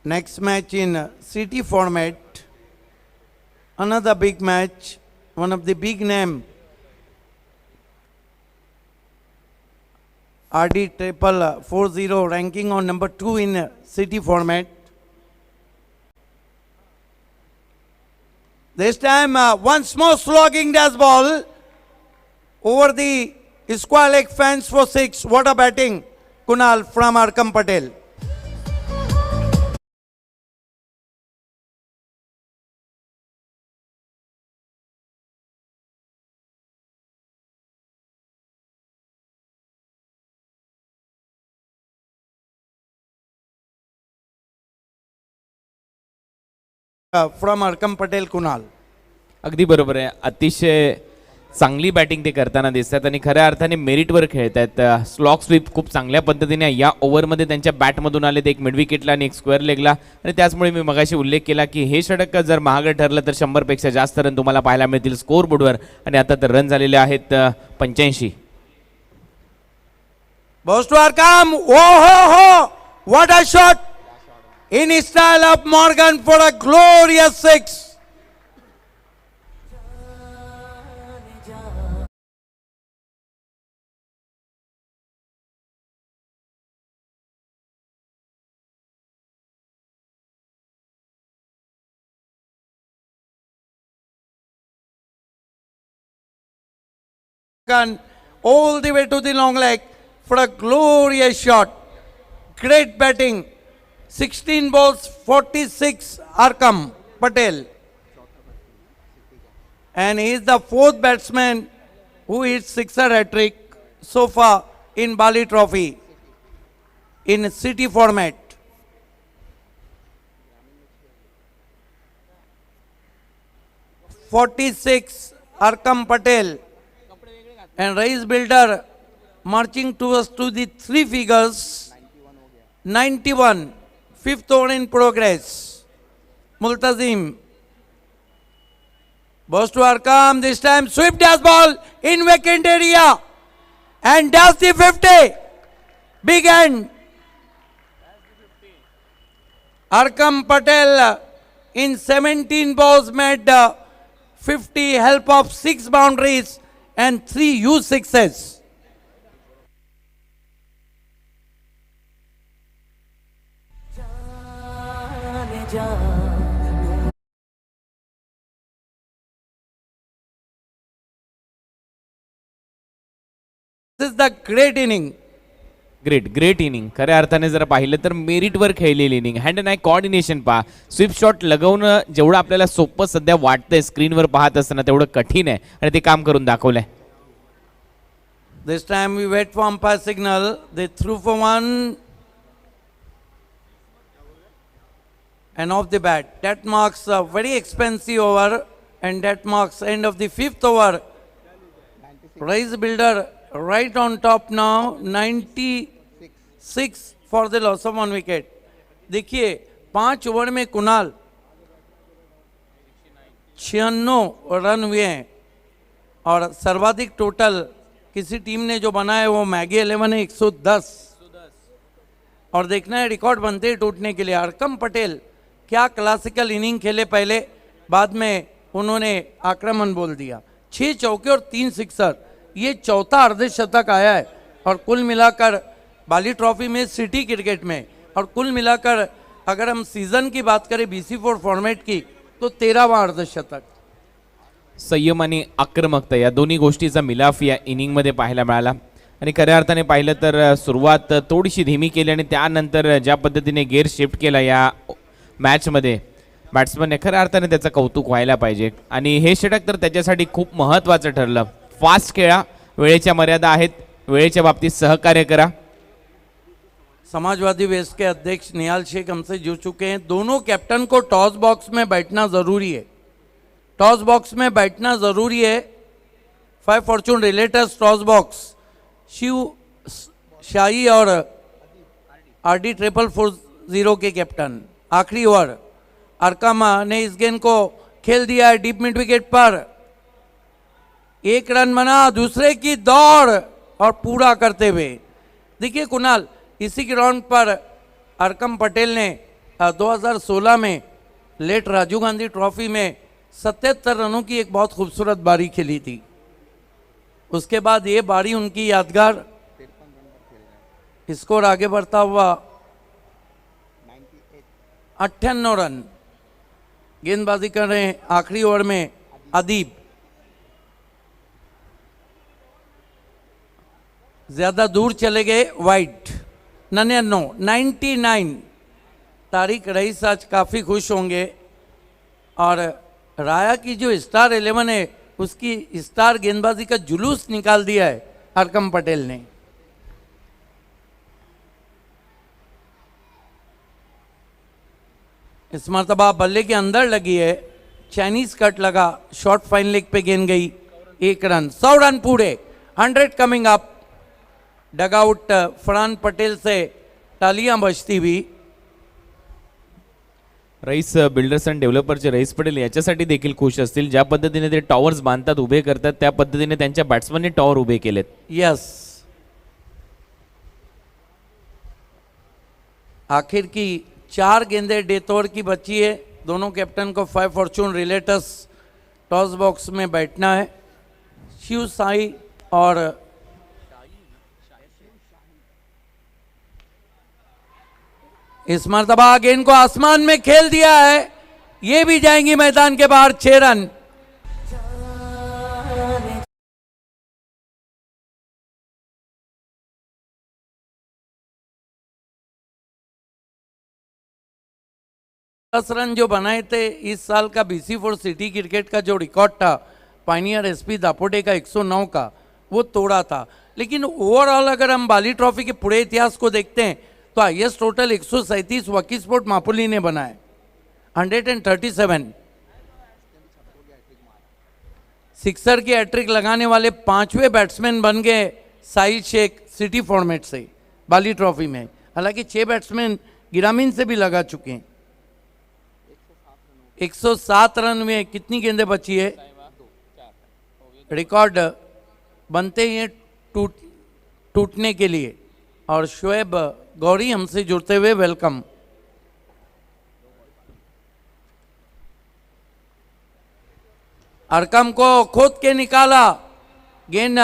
Next match in city format, another big match, one of the big name, RD Triple 40 ranking on number 2 in city format. This time once more slogging this ball over the square leg fence for 6. What a batting, Kunal from Arkam Patel. From Arkam Patel, Kunal. अगदी बरोबर आहे. अतिशय चांगली batting ते करताना दिसतात आणि खऱ्या अर्थाने मेरिटवर खेळत आहेत. स्लॉक स्वीप खूप चांगल्या पद्धतीने या ओव्हरमध्ये त्यांच्या बॅटमधून आले. एक मिड विकेटला आणि एक स्क्वेअर लेगला. आणि त्याचमुळे मी मगाशी उल्लेख केला की हे षटक जर महागडं ठरलं तर 100 पेक्षा जास्त रन तुम्हाला पाहायला मिळतील स्कोर बोर्डवर. आणि आता तर रन झालेले आहेत 85. Balls to Arkam. Oh ho ho! What a shot! In style of Morgan for a glorious 6. All the way to the long leg for a glorious shot. Great batting. 16 balls, 46 Arkam Patel. And he is the 4th batsman who hits sixer hat-trick so far in Bali Trophy in city format. (46) Arkam Patel and Rice Builder marching towards to the 3 figures. 91. 5th over in progress. Multazim. Balls to Arkam. This time sweep dash ball in vacant area. And dash the 50. Big end. Arkam Patel in 17 balls made 50, help of 6 boundaries and 3 huge sixes. This is the great inning. Great inning खऱ्या अर्थाने जर पाहिलं तर मेरिटवर खेळलेली इनिंग. Hand and eye coordination पहा, sweep shot लगवणं जेवढं आपल्याला सोपं सध्या वाटतंय स्क्रीनवर पाहत असताना तेवढं कठीण आहे आणि ते काम करून दाखवलंय. This time we wait for umpire signal. They threw for one and off the bat. That marks a very expensive over and that marks end of the 5th over. Rise builder right on top now, 96 for the loss of 1 wicket. देखिए 5 over में Kunal 96 run हुए हैं और सर्वाधिक total किसी team ने जो बनाया है वो मैगी 11 है 110 और देखना है रिकॉर्ड बनते हैं टूटने के लिए. अरकम पटेल क्या क्लासिकल इनिंग खेले पहले, बाद में उन्होंने आक्रमण बोल दिया. 6 चौके और 3 सिक्सर, ये चौथा अर्धशतक आया है और कुल मिलाकर बाली ट्रॉफी में सिटी क्रिकेट में और कुल मिलाकर अगर हम सीजन की बात करें BC4 फॉर्मेट की तो 13वां अर्धशतक. संयम आणि आक्रमकता या दोन्ही गोष्टीचा मिलाफ या इनिंगमध्ये पाहायला मिळाला आणि खऱ्या अर्थाने पाहिलं तर सुरुवात थोडीशी धीमी केली आणि त्यानंतर ज्या पद्धतीने गेअर शिफ्ट केला या मॅचमध्ये बॅट्समनने खऱ्या अर्थाने त्याचं कौतुक व्हायला पाहिजे. आणि हे षटक तर त्याच्यासाठी खूप महत्त्वाचं ठरलं. फास्ट खेळा, वेळेच्या मर्यादा आहेत, वेळेच्या बाबतीत सहकार्य करा. समाजवादी वेस्ट के अध्यक्ष निहाल शेख हमसे जुड़ चुके हैं. दोनों कैप्टन को टॉस बॉक्स में बैठना जरूरी है. टॉस बॉक्स में बैठना जरूरी है. 5 Fortune realtors toss box, Shiv शाही और RD 440 के कैप्टन. आखिरी ओवर अरकामा ने इस गेंद को खेल दिया है डीप मिड विकेट पर. 1 रन बना, दूसरे की दौड़ और पूरा करते हुए देखिए कुणाल, इसी ग्राउंड पर अरकम पटेल ने 2016 में लेट राजीव गांधी ट्रॉफी में 77 रनों की एक बहुत खूबसूरत बारी खेली थी. उसके बाद ये बारी उनकी यादगार. स्कोर आगे बढ़ता हुआ 98 रन. गेंदबाजी कर रहे हैं आखिरी ओवर में अदीब. ज्यादा दूर चले गए वाइट. 99. तारिक रईस आज काफ़ी खुश होंगे और राया की जो स्टार 11 है उसकी स्टार गेंदबाजी का जुलूस निकाल दिया है अरकम पटेल ने. इस मरतबा बल्ले के अंदर लगी है, चाइनीज कट लगा, शॉर्ट फाइन लेग पे गेंद गई. 1 रन, 100 रन पूरे. 100 coming up. Dugout Farhan Patel से तालियां बजती हुई. Rice builders and डेव्हलपरचे rice Patel याच्यासाठी देखील खुश असतील. ज्या पद्धतीने ते टॉवर्स बांधतात, उभे करतात, त्या पद्धतीने त्यांच्या बॅट्समनने टॉवर उभे केलेत. यस, आखिर की 4 गेंदें डेथ ओवर की बची है. दोनों कैप्टन को 5 फॉर्चून रिलेटर्स टॉस बॉक्स में बैठना है. शिव साई और इस मरतबा गेंद को आसमान में खेल दिया है. ये भी जाएंगी मैदान के बाहर. 6 रन. दस रन जो बनाए थे इस साल का BC4 सिटी क्रिकेट का जो रिकॉर्ड था पाइनियर SP दापोटे का 109 का, वो तोड़ा था. लेकिन ओवरऑल अगर हम बाली ट्रॉफी के पूरे इतिहास को देखते हैं तो हाईएस्ट टोटल 137 वकी स्पोर्ट मापुली ने बनाए. 137 सिक्सर की हैट्रिक लगाने वाले 5वें बैट्समैन बन गए साहिल शेख सिटी फॉर्मेट से बाली ट्रॉफी में. हालांकि 6 बैट्समैन गिरामीन से भी लगा चुके हैं. 107 रन में कितनी गेंदें बची है? रिकॉर्ड बनते हैं टूटने के लिए. और शोएब गौरी हमसे जुड़ते हुए वेलकम. अरकम को खोद के निकाला, गेंद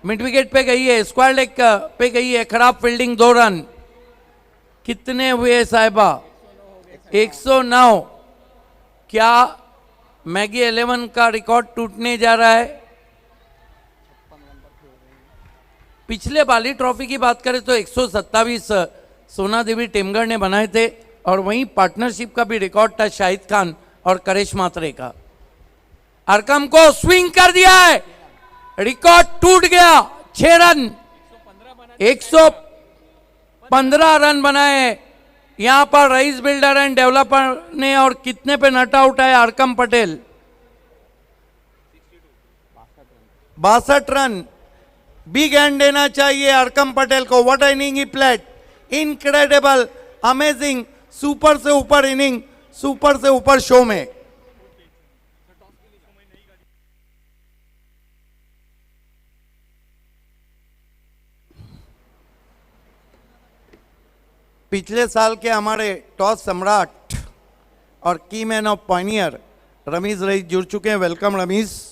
मिड विकेट पे गई है, स्क्वायर लेग पे गई है, खराब फील्डिंग, 2 रन। कितने हुए साहिबा? 109। क्या मैगी 11 का रिकॉर्ड टूटने जा रहा है? पिछले बाली ट्रॉफी की बात करें तो 127 सोना देवी टेमगढ़ ने बनाए थे, और वहीं पार्टनरशिप का भी रिकॉर्ड था शाहिद खान और करेश मात्रे का। अरकम को स्विंग कर दिया है, रिकॉर्ड टूट गया। 6 रन, 115 रन बनाए यहां पर रईस बिल्डर एंड डेवलपर ने, और कितने पे नट आउट है Arkham Patel? 62 run. Big hand देना चाहिए अरकम पटेल को। What inning he played, incredible, amazing, super से ऊपर इनिंग, सुपर से ऊपर शो में। पिछले साल के हमारे टॉस सम्राट और की man of Pioneer Ramiz rice जुड़ चुके हैं। वेलकम रमीज।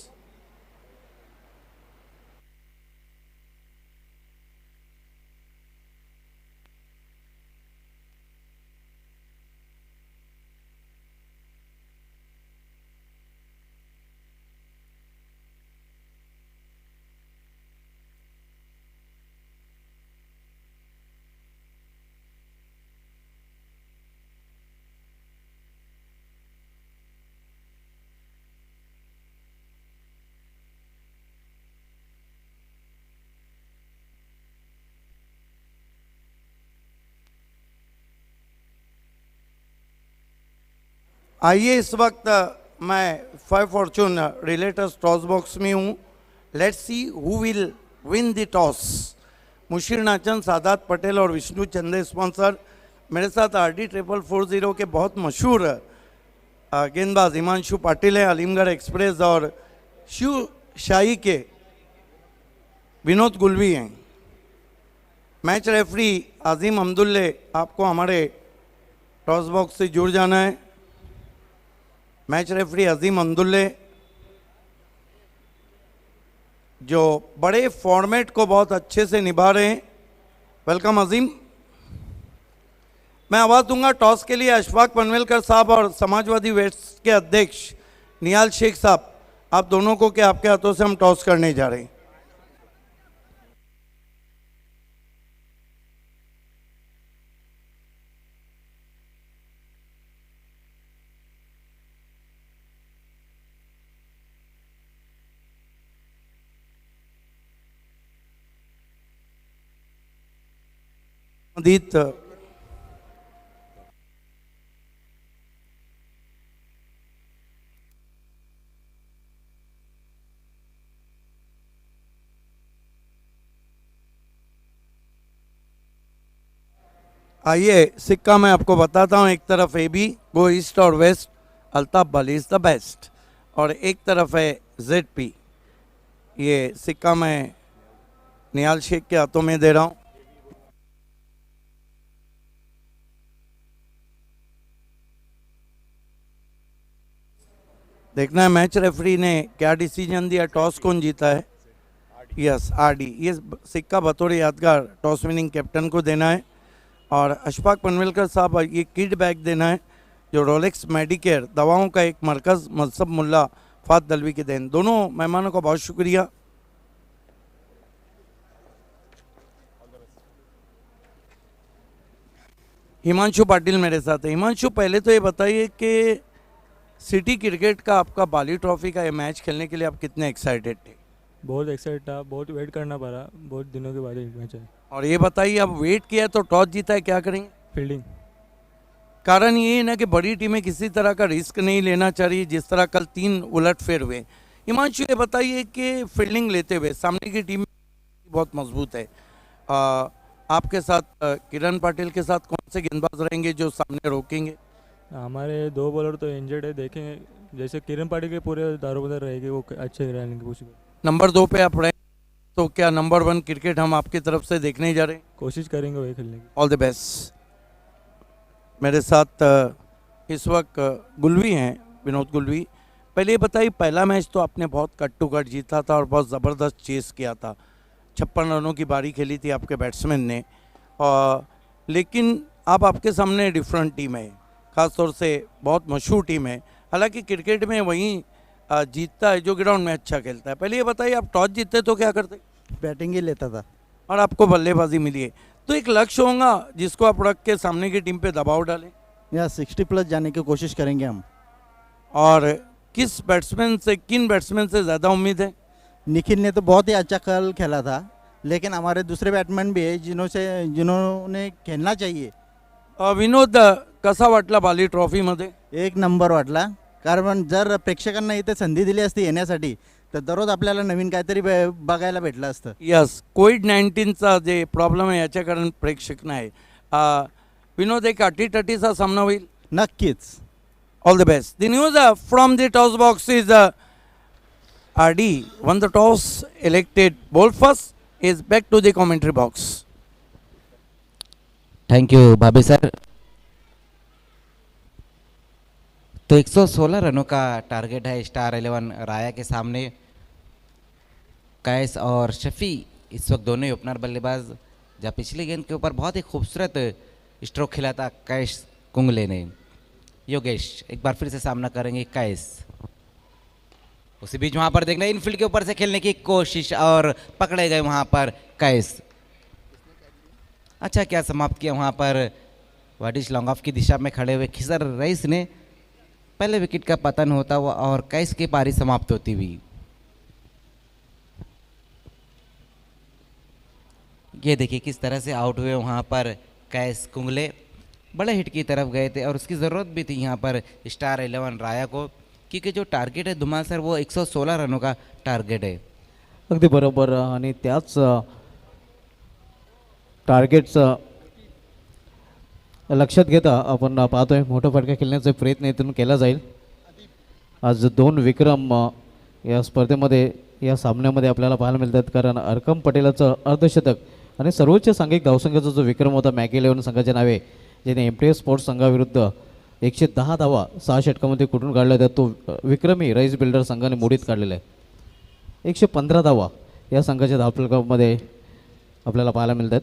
आइए, इस वक्त मैं 5 फॉर्चून रिलेटर्स टॉस बॉक्स में हूँ। Let's see who will win the toss. Mushir Nachan, Sadat Patel और विष्णु चंदे स्पॉन्सर। मेरे साथ RD440 के बहुत मशहूर गेंदबाज हिमांशु पाटिल हैं, अलीमगढ़ एक्सप्रेस, और शिव शाही के विनोद गुलवी हैं। मैच रेफरी आजिम अब्दुल्ले, आपको हमारे टॉस बॉक्स से जुड़ जाना है। मैच रेफरी अजीम अब्दुल्ले, जो बड़े फॉर्मेट को बहुत अच्छे से निभा रहे हैं। वेलकम अजीम। मैं आवाज़ दूंगा टॉस के लिए अशफाक पनवेलकर साहब और समाजवादी वेस्ट के अध्यक्ष निहाल शेख साहब, आप दोनों को, कि आपके हाथों से हम टॉस करने जा रहे हैं। अदित आइए, सिक्का मैं आपको बताता हूँ। एक तरफ AB गो ईस्ट और west, Altaf Bali is the best, और एक तरफ है ZP। ये सिक्का मैं निहाल शेख के हाथों में दे रहा हूँ। देखना है मैच रेफरी ने क्या डिसीजन दिया, टॉस कौन जीता है। Yes, RD। ये सिक्का बतौर यादगार टॉस विनिंग कैप्टन को देना है, और अशफाक पनवेलकर साहब ये किड बैग देना है, जो रोलेक्स मेडिकेयर दवाओं का एक मरकज़ मजहब मुल्ला फात दलवी के देन। दोनों मेहमानों का बहुत शुक्रिया। हिमांशु पाटिल मेरे साथ है। हिमांशु, पहले तो ये बताइए कि सिटी क्रिकेट का आपका बाली ट्रॉफी का ये मैच खेलने के लिए आप कितने एक्साइटेड थे? बहुत एक्साइट था, बहुत वेट करना पड़ा, बहुत दिनों के बाद एक मैच है। और ये बताइए, अब वेट किया तो टॉस जीता है, क्या करेंगे? फील्डिंग। कारण ये है ना कि बड़ी टीमें किसी तरह का रिस्क नहीं लेना चाहिए, जिस तरह कल 3 उलटफेर हुए। हिमांशु, ये बताइए कि फील्डिंग लेते हुए सामने की टीम बहुत मजबूत है, आपके साथ किरण पाटिल के साथ कौन से गेंदबाज रहेंगे जो सामने रोकेंगे? हमारे 2 बॉलर तो इंजर्ड है, देखेंगे। जैसे किरण पाटिल के पूरे दारोमदार रहेंगे, वो अच्छे रहेंगे कुछ। नंबर 2 पे आप रहे, तो क्या नंबर 1 क्रिकेट हम आपकी तरफ से देखने जा रहे हैं? कोशिश करेंगे वही खेलने की। All the best. मेरे साथ इस वक्त गुलवी हैं, विनोद गुलवी। पहले ये बताइए, पहला मैच तो आपने बहुत कट टू कट जीता था और बहुत ज़बरदस्त चेस किया था, 56 रनों की बारी खेली थी आपके बैट्समैन ने। और लेकिन अब आपके सामने डिफरेंट टीम है, ख़ासतौर से बहुत मशहूर टीम है। हालांकि क्रिकेट में वही जीतता है जो ग्राउंड में अच्छा खेलता है। पहले ये बताइए, आप टॉस जीतते तो क्या करते? बैटिंग ही लेता था। और आपको बल्लेबाजी मिली है, तो एक लक्ष्य होगा जिसको आप रख के सामने की टीम पे दबाव डालें। या 60 प्लस जाने की कोशिश करेंगे हम। और किस बैट्समैन से, किन बैट्समैन से ज़्यादा उम्मीद है? निखिल ने तो बहुत ही अच्छा कल खेला था, लेकिन हमारे दूसरे बैट्समैन भी है जिन्होंने खेलना चाहिए। विनोद, कसा वाटला बाली ट्रॉफीमध्ये? एक नंबर वाटला, कारण जर प्रेक्षकांना इथे संधी दिली असती येण्यासाठी तर दररोज आपल्याला नवीन काहीतरी बघायला भेटलं असतं. यस, कोविड-19चा जे प्रॉब्लेम आहे याच्या कारण प्रेक्षक नाही. विनोद, एक अटीतटीचा सामना होईल. नक्कीच. All the best. The news from the toss box is RD won the toss, elected ball first, is back to the commentary box. Thank you भाभी सर। तो 116 रनों का टारगेट है स्टार 11 राया के सामने। कैस और शफी इस वक्त दोनों ही ओपनर बल्लेबाज, जहाँ पिछली गेंद के ऊपर बहुत ही खूबसूरत स्ट्रोक खेला था कैस कुंगले ने। योगेश एक बार फिर से सामना करेंगे कैस। उसी बीच वहाँ पर देखना इनफील्ड के ऊपर से खेलने की कोशिश और पकड़े गए वहाँ पर कैस। अच्छा क्या समाप्त किया वहाँ पर वाडिश लॉन्ग ऑफ की दिशा में खड़े हुए खिसर रईस ने। पहले विकेट का पतन होता हुआ और कैस की पारी समाप्त होती हुई। ये देखिए किस तरह से आउट हुए वहाँ पर कैस कुंगले। बड़े हिट की तरफ गए थे और उसकी ज़रूरत भी थी यहाँ पर स्टार 11 राया को, क्योंकि जो टारगेट है धुमाल सर वो 116 रनों का टारगेट है। अगदी बरोबर आणि त्याच टार्गेटचं लक्षात घेता आपण पाहतोय मोठा फटका खेळण्याचा प्रयत्न इथून केला जाईल। आज 2 विक्रम या स्पर्धेमध्ये या सामन्यामध्ये आपल्याला पाहायला मिळतात, कारण अर्कम पटेलाचं अर्धशतक आणि सर्वोच्च सांघिक धावसंख्येचा जो विक्रम होता मॅक 11 संघाच्या नावे, ज्याने MTS स्पोर्ट्स संघाविरुद्ध 110 धावा 6 षटकामध्ये कुठून काढला होता, तो विक्रमी राईस बिल्डर संघाने मोडीत काढलेला आहे। 115 धावा या संघाच्या धावफलकामध्ये आपल्याला पाहायला मिळतात।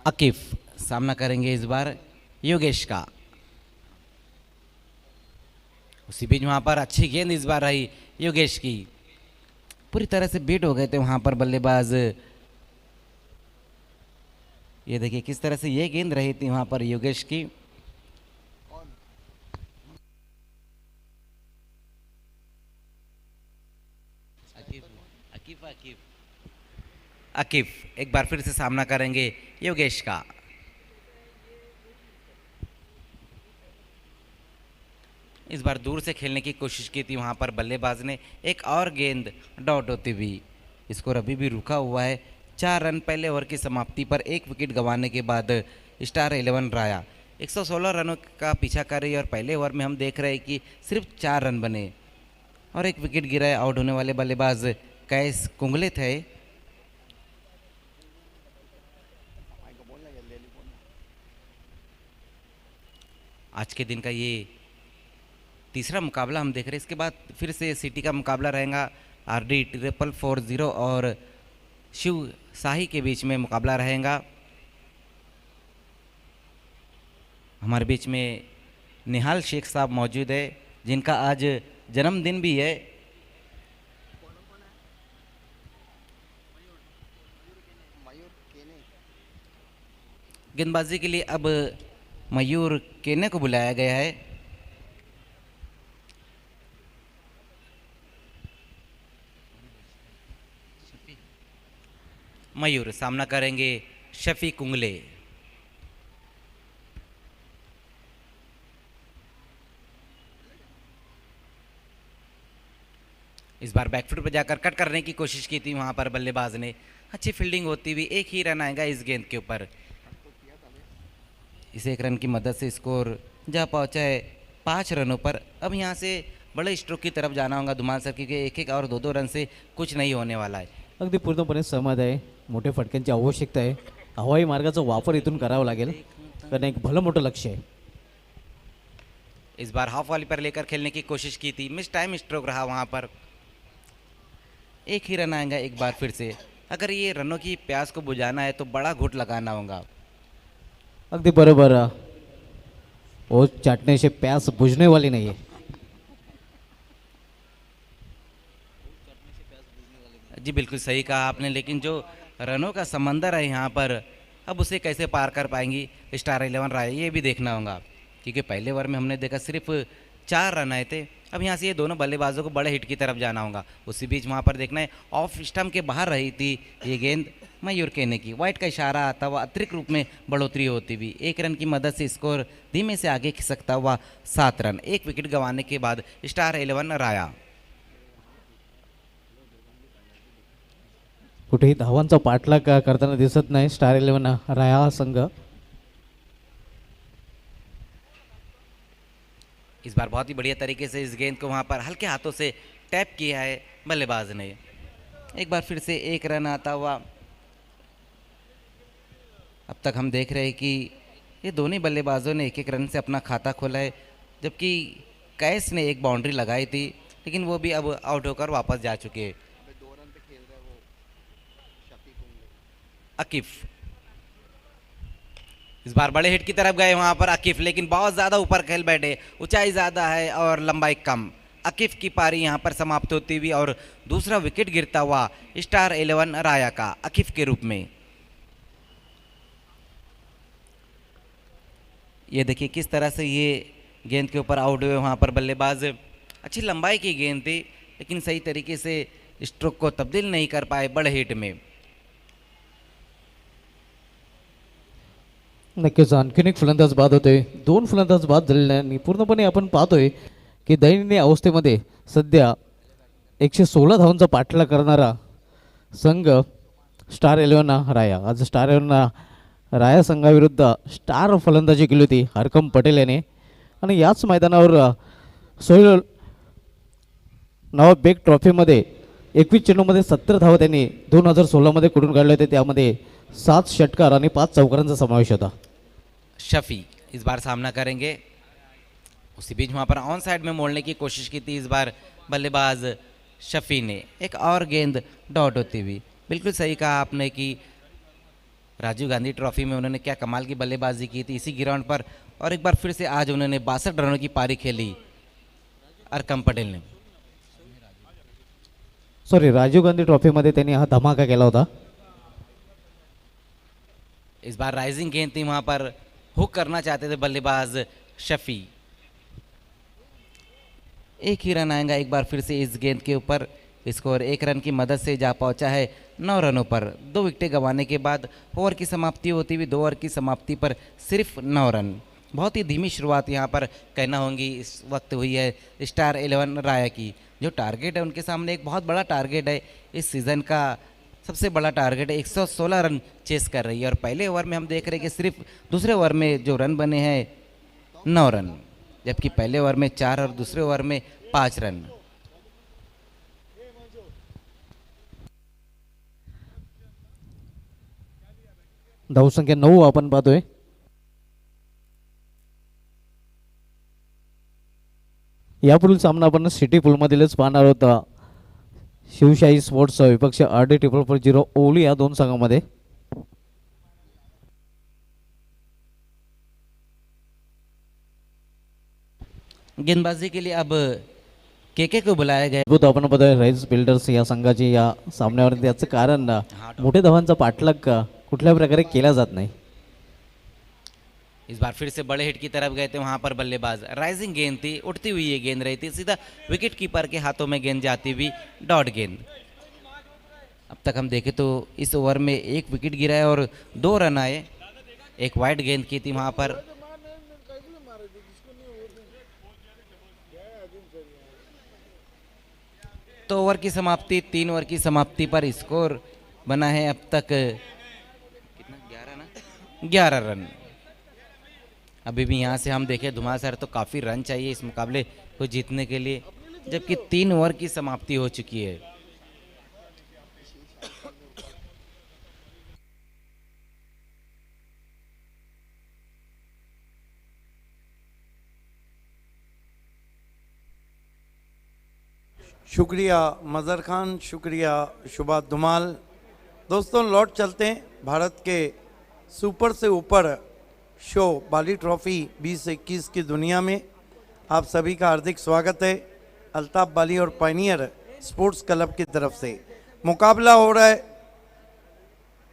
अकीफ सामना करेंगे इस बार योगेश का। उसी बीच वहाँ पर अच्छी गेंद इस बार रही योगेश की, पूरी तरह से बीट हो गए थे वहाँ पर बल्लेबाज। ये देखिए किस तरह से ये गेंद रही थी वहाँ पर योगेश की। अकीफ एक बार फिर से सामना करेंगे योगेश का। इस बार दूर से खेलने की कोशिश की थी वहाँ पर बल्लेबाज ने, एक और गेंद डॉट होती हुई। स्कोर अभी भी रुका हुआ है। 4 रन पहले ओवर की समाप्ति पर 1 विकेट गंवाने के बाद स्टार 11 राया 116 रनों का पीछा कर रही है और पहले ओवर में हम देख रहे हैं कि सिर्फ 4 रन बने और 1 विकेट गिरा है। आउट होने वाले बल्लेबाज कैस कुंगले थे। आज के दिन का ये तीसरा मुकाबला हम देख रहे हैं। इसके बाद फिर से सिटी का मुकाबला रहेगा। RD 440 और शिव शाही के बीच में मुकाबला रहेगा। हमारे बीच में निहाल शेख साहब मौजूद है, जिनका आज जन्मदिन भी है। गेंदबाजी के लिए अब मयूर केने को बुलाया गया है। मयूर सामना करेंगे शफी कुंगले। इस बार बैकफुट पर जाकर कट करने की कोशिश की थी वहां पर बल्लेबाज ने। अच्छी फील्डिंग होती हुई 1 ही रन आएगा इस गेंद के ऊपर। इस 1 रन की मदद से स्कोर जा पहुंचा है 5 रनों पर। अब यहां से बड़े स्ट्रोक की तरफ जाना होगा धुमाल सर, क्योंकि एक एक और दो दो रन से कुछ नहीं होने वाला है। अगदी पूर्णपणे सहमत आहे. मोठ्या फटक्यांची आवश्यकता आहे. हवाई मार्गाचा वापर इथून करावा लागेल, कारण एक भलं मोठं लक्ष्य आहे. इस बार हाफ वॉली पर लेकर खेलने की कोशिश की थी, मिस टाइम स्ट्रोक रहा वहाँ पर। एक ही रन आएगा एक बार फिर से। अगर ये रनों की प्यास को बुझाना है तो बड़ा घुट लगाना होगा। अगदी बरोबर. वो चाटने से प्यास बुझने वाली नहीं है. जी बिल्कुल सही कहा आपने, लेकिन जो रनों का समंदर है यहाँ पर, अब उसे कैसे पार कर पाएंगी स्टार 11 राय, ये भी देखना होगा। क्योंकि पहले ओवर में हमने देखा सिर्फ 4 रन आए थे। अब यहाँ से ये दोनों बल्लेबाजों को बड़े हिट की तरफ जाना होगा। उसी बीच वहाँ पर देखना है ऑफ स्टंप के बाहर रही थी ये गेंद मयूर कहने की, वाइट का इशारा आता हुआ अतिरिक्त रूप में बढ़ोतरी होती हुई 1 रन की मदद से स्कोर धीमे से आगे खिसकता हुआ 7 रन। 1 विकेट गंवाने के बाद स्टार 11 राया। कुठेही धावांचा पाठलाग करताना दिसत नाही स्टार 11 राया संघ. इस बार बहुत ही बढ़िया तरीके से इस गेंद को वहाँ पर हल्के हाथों से टैप किया है बल्लेबाज ने। एक बार फिर से 1 रन आता हुआ। अब तक हम देख रहे हैं कि ये दोनों बल्लेबाजों ने 1-1 रन से अपना खाता खोला है, जबकि कैस ने एक बाउंड्री लगाई थी, लेकिन वो भी अब आउट होकर वापस जा चुके हैं। अकीफ इस बार बड़े हिट की तरफ गए वहां पर अकीफ, लेकिन बहुत ज़्यादा ऊपर खेल बैठे, ऊंचाई ज़्यादा है और लंबाई कम। अकीफ की पारी यहां पर समाप्त होती हुई और दूसरा विकेट गिरता हुआ स्टार 11 राया का अकीफ के रूप में। ये देखिए किस तरह से ये गेंद के ऊपर आउट हुए वहां पर बल्लेबाज। अच्छी लंबाई की गेंद थी, लेकिन सही तरीके से स्ट्रोक को तब्दील नहीं कर पाए बड़े हिट में। नक्कीच आणखीन एक फलंदाज बाद होतोय. 2 फलंदाज बाद झालेले आणि पूर्णपणे आपण पाहतोय की दयनीय अवस्थेमध्ये सध्या 116 धावांचा पाठलाग करणारा संघ स्टार 11 राया. आज स्टार 11 राया संघाविरुद्ध स्टार फलंदाजी केली होती हरकम पटेल याने, आणि याच मैदानावर सोहेल नवाब बेग ट्रॉफीमध्ये 21 चेंडूमध्ये 70 धावा त्यांनी 2016मध्ये कुठून काढले होते. त्यामध्ये 7 षटकार आणि 5 चौकारांचा समावेश होता. शफी इस बार सामना करेंगे। उसी बीच वहाँ पर ऑन साइड में मोड़ने की कोशिश की थी इस बार बल्लेबाज शफी ने। एक और गेंद डॉट होती हुई। बिल्कुल सही कहा आपने कि राजीव गांधी ट्रॉफी में उन्होंने क्या कमाल की बल्लेबाजी की थी इसी ग्राउंड पर, और एक बार फिर से आज उन्होंने 62 रनों की पारी खेली अरकम पटेल ने। सॉरी, राजीव गांधी ट्रॉफीमध्ये त्यांनी हा धमाका केला होता. इस बार राइजिंग गेंद थी, वहां पर हुक करना चाहते थे बल्लेबाज शफी। एक ही रन आएगा एक बार फिर से इस गेंद के ऊपर। स्कोर 1 रन की मदद से जा पहुंचा है 9 रनों पर। 2 विकेटें गंवाने के बाद ओवर की समाप्ति होती हुई 2 ओवर की समाप्ति पर सिर्फ 9 रन। बहुत ही धीमी शुरुआत यहाँ पर कहना होगी इस वक्त हुई है स्टार 11 राया की। जो टारगेट है उनके सामने एक बहुत बड़ा टारगेट है, इस सीज़न का सबसे बड़ा टारगेट है। 116 रन चेस कर रही है, और पहले ओवर में हम देख रहे हैं कि सिर्फ दूसरे ओवर में जो रन बने हैं 9 रन, जबकि पहले ओवर में 4 और दूसरे ओवर में 5 रन। धावसंख्या 9 आपण पाहतोय. यापुढील सामना आपण सिटी पूलमधीलच पाहणार होता. शिवशाही स्पोर्ट्स विपक्ष RD 440 ओली या 2 संघामध्ये. गेंदबाजी के लिए अब केके को बुलाया गया। अद्भुत आपण बघतोय राईस बिल्डर्स या संघाची या सामन्यावर. त्याचं कारण मोठ्या धावांचा पाठलाग कुठल्या प्रकारे केला जात नाही. इस बार फिर से बड़े हिट की तरफ गए थे वहां पर बल्लेबाज। राइजिंग गेंद थी, उठती हुई ये गेंद रही थी, सीधा विकेट कीपर के हाथों में गेंद जाती हुई डॉट गेंद। अब तक हम देखें तो इस ओवर में 1 विकेट गिरा है और 2 रन आए। एक वाइड गेंद की थी वहां पर। तो ओवर की समाप्ति 3 ओवर की समाप्ति पर स्कोर बना है अब तक कितना 11 रन। अभी भी यहाँ से हम देखें धुमाल सर तो काफ़ी रन चाहिए इस मुकाबले को जीतने के लिए। जबकि 3 ओवर की समाप्ति हो चुकी है। शुक्रिया मज़र खान, शुक्रिया शुभा धुमाल। दोस्तों लौट चलते हैं भारत के सुपर से ऊपर शो बाली ट्रॉफी 2021 की दुनिया में। आप सभी का हार्दिक स्वागत है अल्ताफ बाली और पायनियर स्पोर्ट्स क्लब की तरफ से। मुकाबला हो रहा है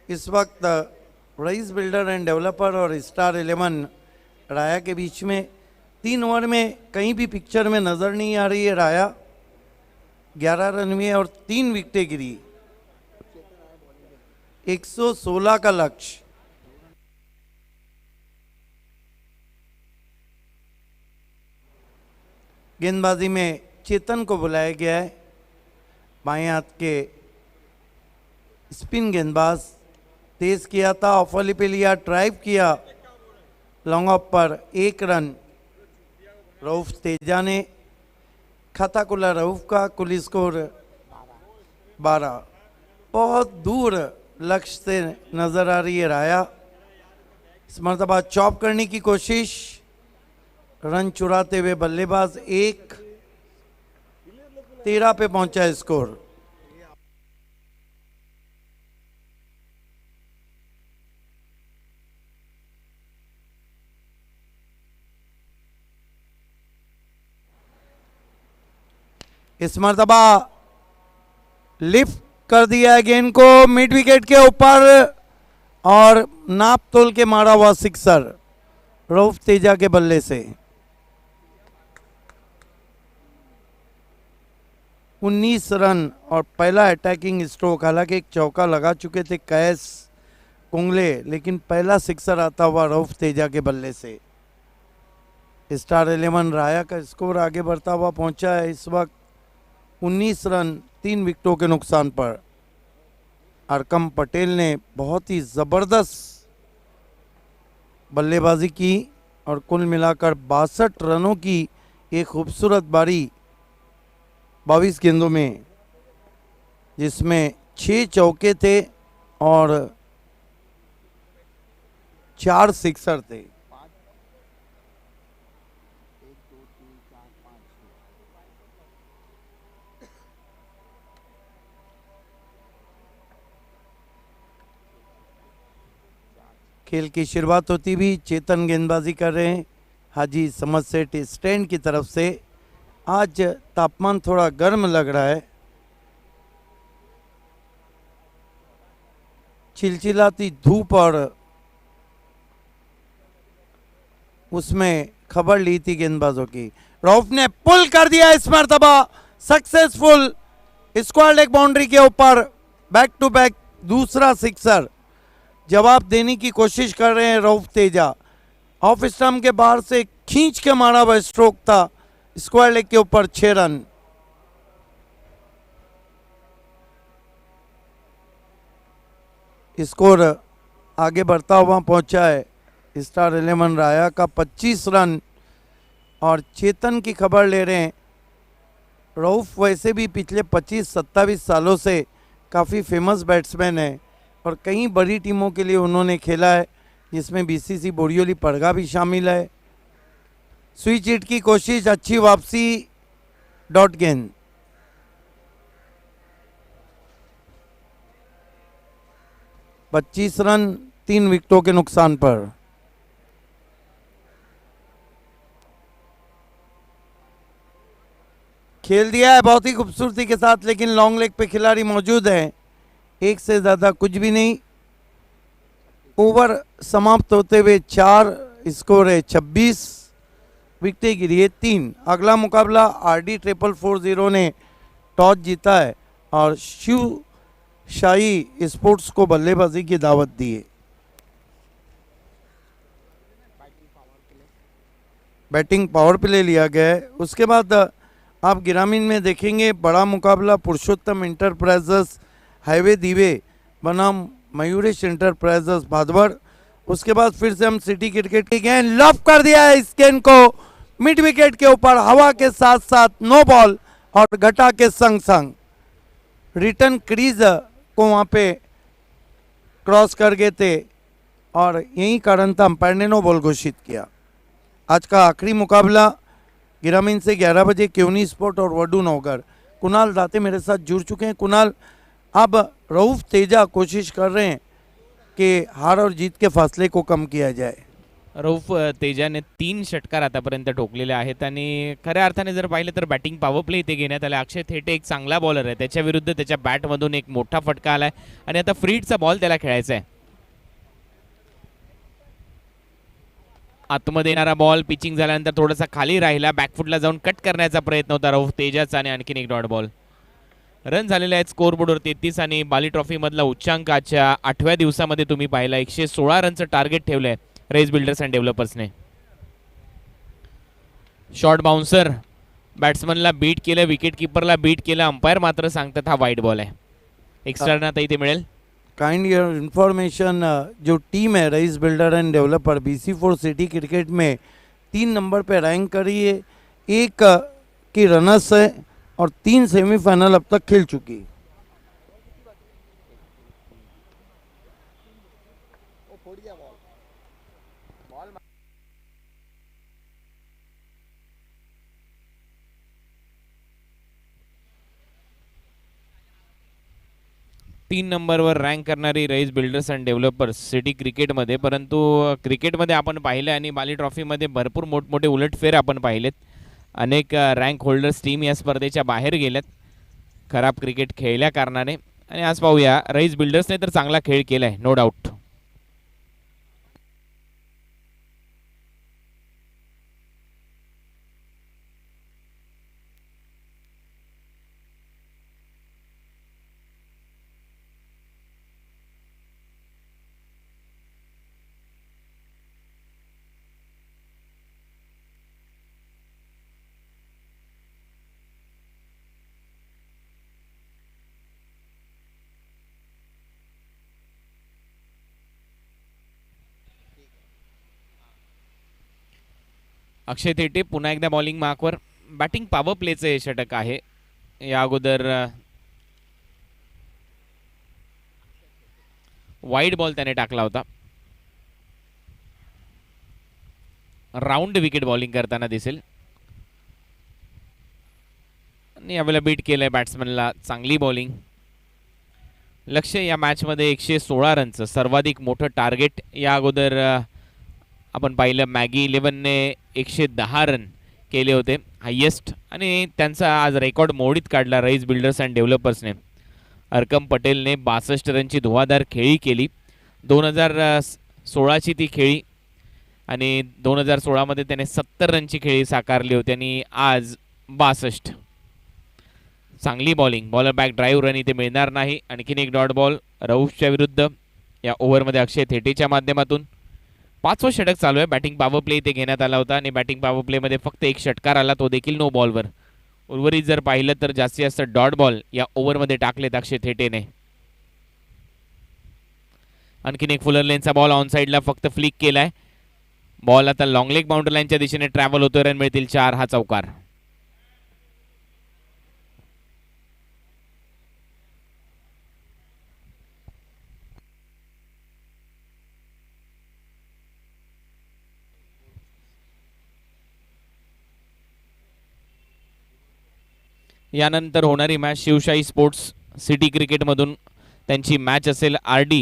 इस वक्त रईस बिल्डर एंड डेवलपर और स्टार 11 राया के बीच में। 3 ओवर में कहीं भी पिक्चर में नज़र नहीं आ रही है राया। 11 रन में और 3 विकेटें गिरी। 116 का लक्ष्य। गेंदबाजी में चेतन को बुलाया गया है। बाएं हाथ के स्पिन गेंदबाज, तेज किया था, ऑफ वाली पे लिया, ड्राइव किया, लॉन्ग ऑफ पर 1 रन रऊफ तेजा ने। खाता खुला रऊफ का, कुल स्कोर 12। बहुत दूर लक्ष्य से नजर आ रही है राया। इस मरतबा चॉप करने की कोशिश, रन चुराते हुए बल्लेबाज 1। 13 पे पहुंचा है स्कोर। इस मरतबा लिफ्ट कर दिया है गेंद को मिड विकेट के ऊपर और नाप तोल के मारा हुआ सिक्सर रऊफ तेजा के बल्ले से। 19 रन और पहला अटैकिंग स्ट्रोक। हालांकि एक चौका लगा चुके थे कैस कुंगले, लेकिन पहला सिक्सर आता हुआ रऊफ तेजा के बल्ले से। स्टार 11 राया का स्कोर आगे बढ़ता हुआ पहुंचा है इस वक्त 19 रन 3 विकेटों के नुकसान पर। अरकम पटेल ने बहुत ही ज़बरदस्त बल्लेबाजी की और कुल मिलाकर 62 रनों की एक खूबसूरत बारी 22 गेंदों में, जिसमें 6 चौके थे और 4 सिक्सर थे। खेल की शुरुआत होती भी चेतन गेंदबाजी कर रहे हैं हाजी समझ सेठ स्टैंड की तरफ से। आज तापमान थोड़ा गर्म लग रहा है। चिलचिलाती धूप और उसमें खबर ली थी गेंदबाजों की। रऊफ ने पुल कर दिया इस मरतबा, सक्सेसफुल स्क्वायर लेग बाउंड्री के ऊपर, बैक टू बैक दूसरा सिक्सर। जवाब देने की कोशिश कर रहे हैं रऊफ तेजा। ऑफ स्टंप के बाहर से खींच के मारा हुआ स्ट्रोक था, स्क्वायर लेग के ऊपर 6 रन। स्कोर आगे बढ़ता हुआ पहुंचा है स्टार 11 राया का 25 रन। और चेतन की खबर ले रहे हैं। रऊफ वैसे भी पिछले 25-27 सालों से काफ़ी फेमस बैट्समैन है और कई बड़ी टीमों के लिए उन्होंने खेला है, जिसमें बीसीसी बोरियोली पड़गा भी शामिल है। स्विच हिट की कोशिश, अच्छी वापसी, डॉट गेंद। पच्चीस रन 3 विकेटों के नुकसान पर। खेल दिया है बहुत ही खूबसूरती के साथ, लेकिन लॉन्ग लेग पे खिलाड़ी मौजूद है। एक से ज़्यादा कुछ भी नहीं। ओवर समाप्त होते हुए 4, स्कोर है 26, विकेटें गिरी है 3। अगला मुकाबला RD 440 ने टॉस जीता है और शिव शाही स्पोर्ट्स को बल्लेबाजी की दावत दी है। बैटिंग पावर प्ले लिया गया है। उसके बाद आप ग्रामीण में देखेंगे बड़ा मुकाबला पुरुषोत्तम इंटरप्राइजेस हाईवे दीवे बनाम मयूरेश इंटरप्राइजेस भादवड़। उसके बाद फिर से हम सिटी क्रिकेट की गेंद लॉफ कर दिया है इस गेंद को मिड विकेट के ऊपर हवा के साथ साथ नो बॉल और घटा के संग संग रिटर्न क्रीज को वहाँ पे क्रॉस कर गए थे और यही कारण था अंपायर ने नो बॉल घोषित किया। आज का आखिरी मुकाबला ग्रामीण से 11 बजे क्योनी स्पोर्ट और वडू नौगर। कुणाल दाते मेरे साथ जुड़ चुके हैं। कुणाल, अब रऊफ तेजा कोशिश कर रहे हैं कि हार और जीत के फासले को कम किया जाए। रऊफ तेजाने 3 षटकार आतापर्यंत ठोकलेले आहेत आणि खऱ्या अर्थाने जर पाहिलं तर बॅटिंग पॉवर प्ले इथे घेण्यात आला। अक्षय थेटे एक चांगला बॉलर आहे, त्याच्या विरुद्ध त्याच्या बॅटमधून एक मोठा फटका आलाय आणि आता फ्रीडचा बॉल त्याला खेळायचा आहे। आतमध्ये येणारा बॉल पिचिंग झाल्यानंतर थोडासा खाली राहिला, बॅकफुटला जाऊन कट करण्याचा प्रयत्न होता रऊफ तेजाचा आणि आणखीन एक डॉट बॉल। रन झालेले आहेत स्कोरबोर्डवर 33 आणि बाली ट्रॉफी मधला उच्चांकाच्या 8व्या दिवसामध्ये तुम्ही पाहिला 116 रनचं टार्गेट ठेवलंय रेस बिल्डर्स अँड डेव्हलपर्सने। शॉर्ट बाउन्सर बॅट्समनला बीट केलं, विकेट किपरला बीट केलं, अंपायर मात्र सांगतात हा वाईड बॉल आहे। एक्स्ट्रा रन आता इथे मिळेल। काइंड योर इन्फॉर्मेशन, जो टीम है Rais builder and developer BC4 city cricket में 3 नंबर पे रैंक करी है, 1 की रनर्स है और 3 सेमीफाइनल अब तक खेल चुकी। तीन नंबरवर रँक करणारी rice builders and developers city क्रिकेटमध्ये, परंतु क्रिकेटमध्ये आपण पाहिलं आणि बाली ट्रॉफीमध्ये भरपूर मोठमोठे उलटफेर आपण पाहिलेत। अनेक रँक होल्डर्स टीम या स्पर्धेच्या बाहेर गेल्यात खराब क्रिकेट खेळल्या कारणाने, आणि आज पाहूया रईस बिल्डर्सने तर चांगला खेळ केलाय नो डाऊट। अक्षय थेटे पुन्हा एकदा बॉलिंग मार्कवर। बॅटिंग पॉवर प्लेचं हे षटक आहे। या अगोदर वाईड बॉल त्याने टाकला होता। राऊंड विकेट बॉलिंग करताना दिसेल आणि यावेळेला बीट केलंय बॅट्समनला, चांगली बॉलिंग। लक्ष्य या मॅचमध्ये 116 रनचं सर्वाधिक मोठं टार्गेट या अगोदर आपण पाहिलं मॅगी 11ने 110 रन केले होते हायेस्ट, आणि त्यांचा आज रेकॉर्ड मोडीत काढला रईस बिल्डर्स अँड डेव्हलपर्सने। अर्कम पटेलने 62 रनची धुवाधार खेळी केली। 2016ची ती खेळी आणि 2016मध्ये त्याने 70 रनची खेळी साकारली होती आणि आज 62। चांगली bowling, bowler back drive run इथे मिळणार नाही। आणखीन एक डॉट बॉल रऊफच्या विरुद्ध या ओव्हरमध्ये अक्षय थेटेच्या माध्यमातून। 5वं षटक चालू आहे। बॅटिंग पॉवर प्ले इथे घेण्यात आला होता आणि बॅटिंग पॉवर प्लेमध्ये फक्त 1 षटकार आला, तो देखील नो बॉलवर। उर्वरित जर पाहिलं तर जास्तीत जास्त डॉट बॉल या ओव्हरमध्ये टाकलेत अक्षय थेटेने। आणखीन एक फुलर लेनचा बॉल ऑन साईडला फक्त फ्लिक केलाय। बॉल आता लॉंग लेग बाउंड्री लाईनच्या दिशेने ट्रॅव्हल होतोय। रन मिळतील 4, हा चौकार। यानंतर होणारी मॅच शिवशाही स्पोर्ट्स सिटी क्रिकेटमधून त्यांची मॅच असेल RD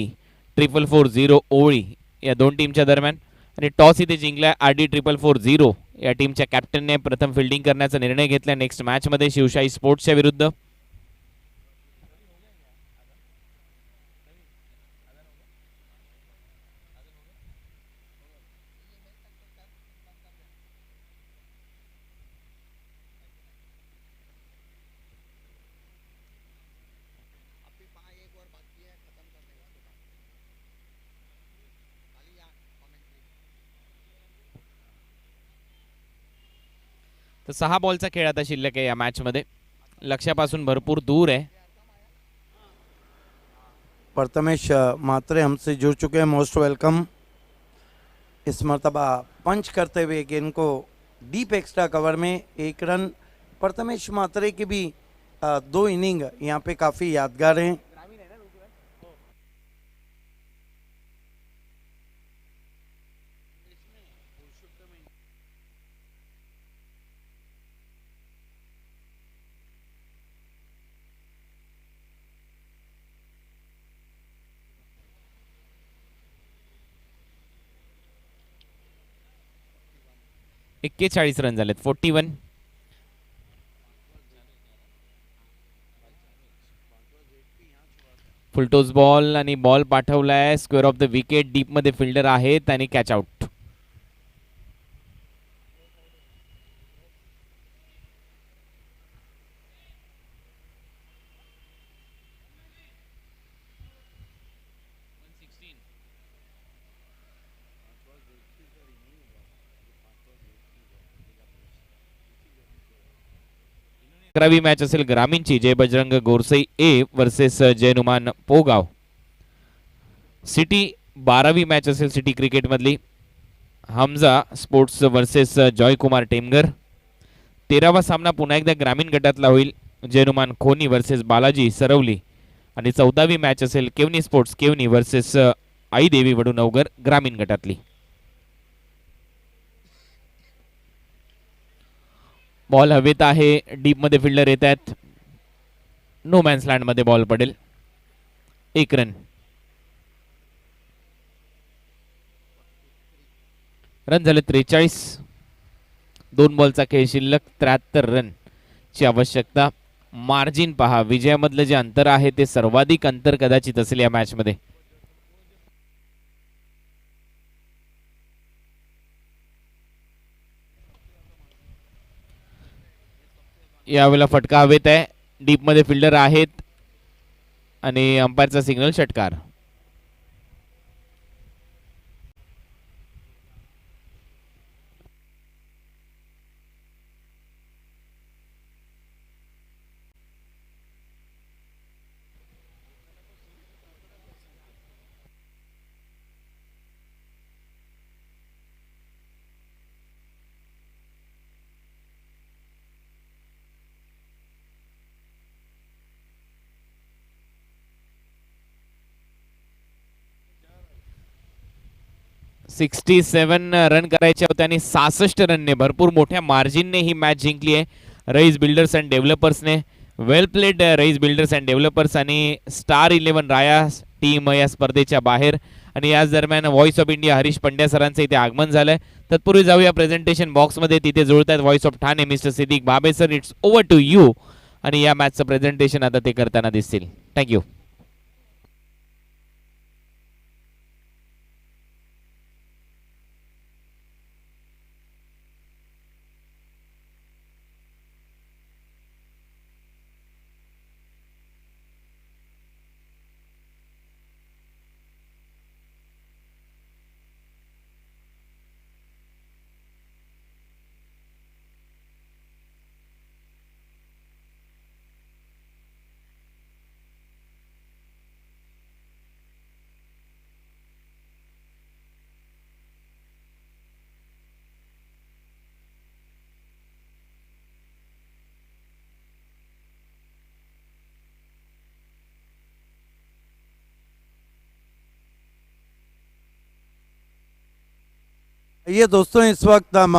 4440 ओवळी या दोन टीमच्या दरम्यान, आणि टॉस इथे जिंकला RD 4440 या टीमच्या कॅप्टनने प्रथम फिल्डिंग करण्याचा निर्णय घेतला नेक्स्ट मॅचमध्ये शिवशाही स्पोर्ट्सच्या विरुद्ध। तर 6 बॉलचा खेळ आता शिल्लक आहे या मॅचमध्ये, लक्ष्यापासून भरपूर दूर है। प्रथमेश मात्रे हमसे जुड़ चुके हैं, मोस्ट वेलकम। इस मरतबा पंच करते हुए गेंद को डीप एक्स्ट्रा कवर में 1 रन प्रथमेश मात्रे के भी 2 इनिंग यहाँ पे काफ़ी यादगार हैं। एक्केचाळीस रन झालेत 41. फुलटोस बॉल आणि बॉल पाठवलाय square off the wicket. Deep मध्ये फिल्डर आहेत आणि कॅच आउट. अकरावी मॅच असेल ग्रामीणची. Jai Bajrang Gorsai A versus Jainuman Pogaon. City 12वी मॅच असेल सिटी क्रिकेट मधली. Hamza sports versus Joykumar Temgar. 13वा सामना पुन्हा एकदा ग्रामीण गटातला होईल. जयनुमान खोनी वर्सेस बालाजी सरवली. आणि 14वी मॅच असेल केवनी स्पोर्ट्स केवनी वर्सेस आई देवी वडूनवगर ग्रामीण गटातली. बॉल हवेत आहे. डीप मध्ये फिल्डर येत आहेत. नो मॅन्स लँड मध्ये बॉल पडेल. 1 रन. रन झाले 43. 2 बॉलचा खेळ शिल्लक. 73 रन ची आवश्यकता. मार्जिन पहा. विजयामधलं जे अंतर आहे ते सर्वाधिक अंतर कदाचित असेल या मॅच मध्ये. यावेळेला फटका हवेत आहे. डीप मध्ये फिल्डर आहेत आणि अंपायरचा सिग्नल षटकार. सिक्स्टी 67 रन करायचे होते आणि 66 रनने भरपूर मोठ्या मार्जिनने ही मॅच जिंकली आहे रईस बिल्डर्स अँड डेव्हलपर्सने. Well played Rais builders and developers. आणि स्टार 11 राया टीम या स्पर्धेच्या बाहेर. आणि याच दरम्यान voice of India Harish Pandya सरांचं इथे आगमन झालंय. तत्पूर्वी जाऊया प्रेझेंटेशन बॉक्समध्ये. तिथे जुळत आहेत voice of Thane mister Siddique Babe sir. It's over to you. आणि या मॅचचं प्रेझेंटेशन आता ते करताना दिसतील. थँक्यू. ये दोस्तों इस वक्त हम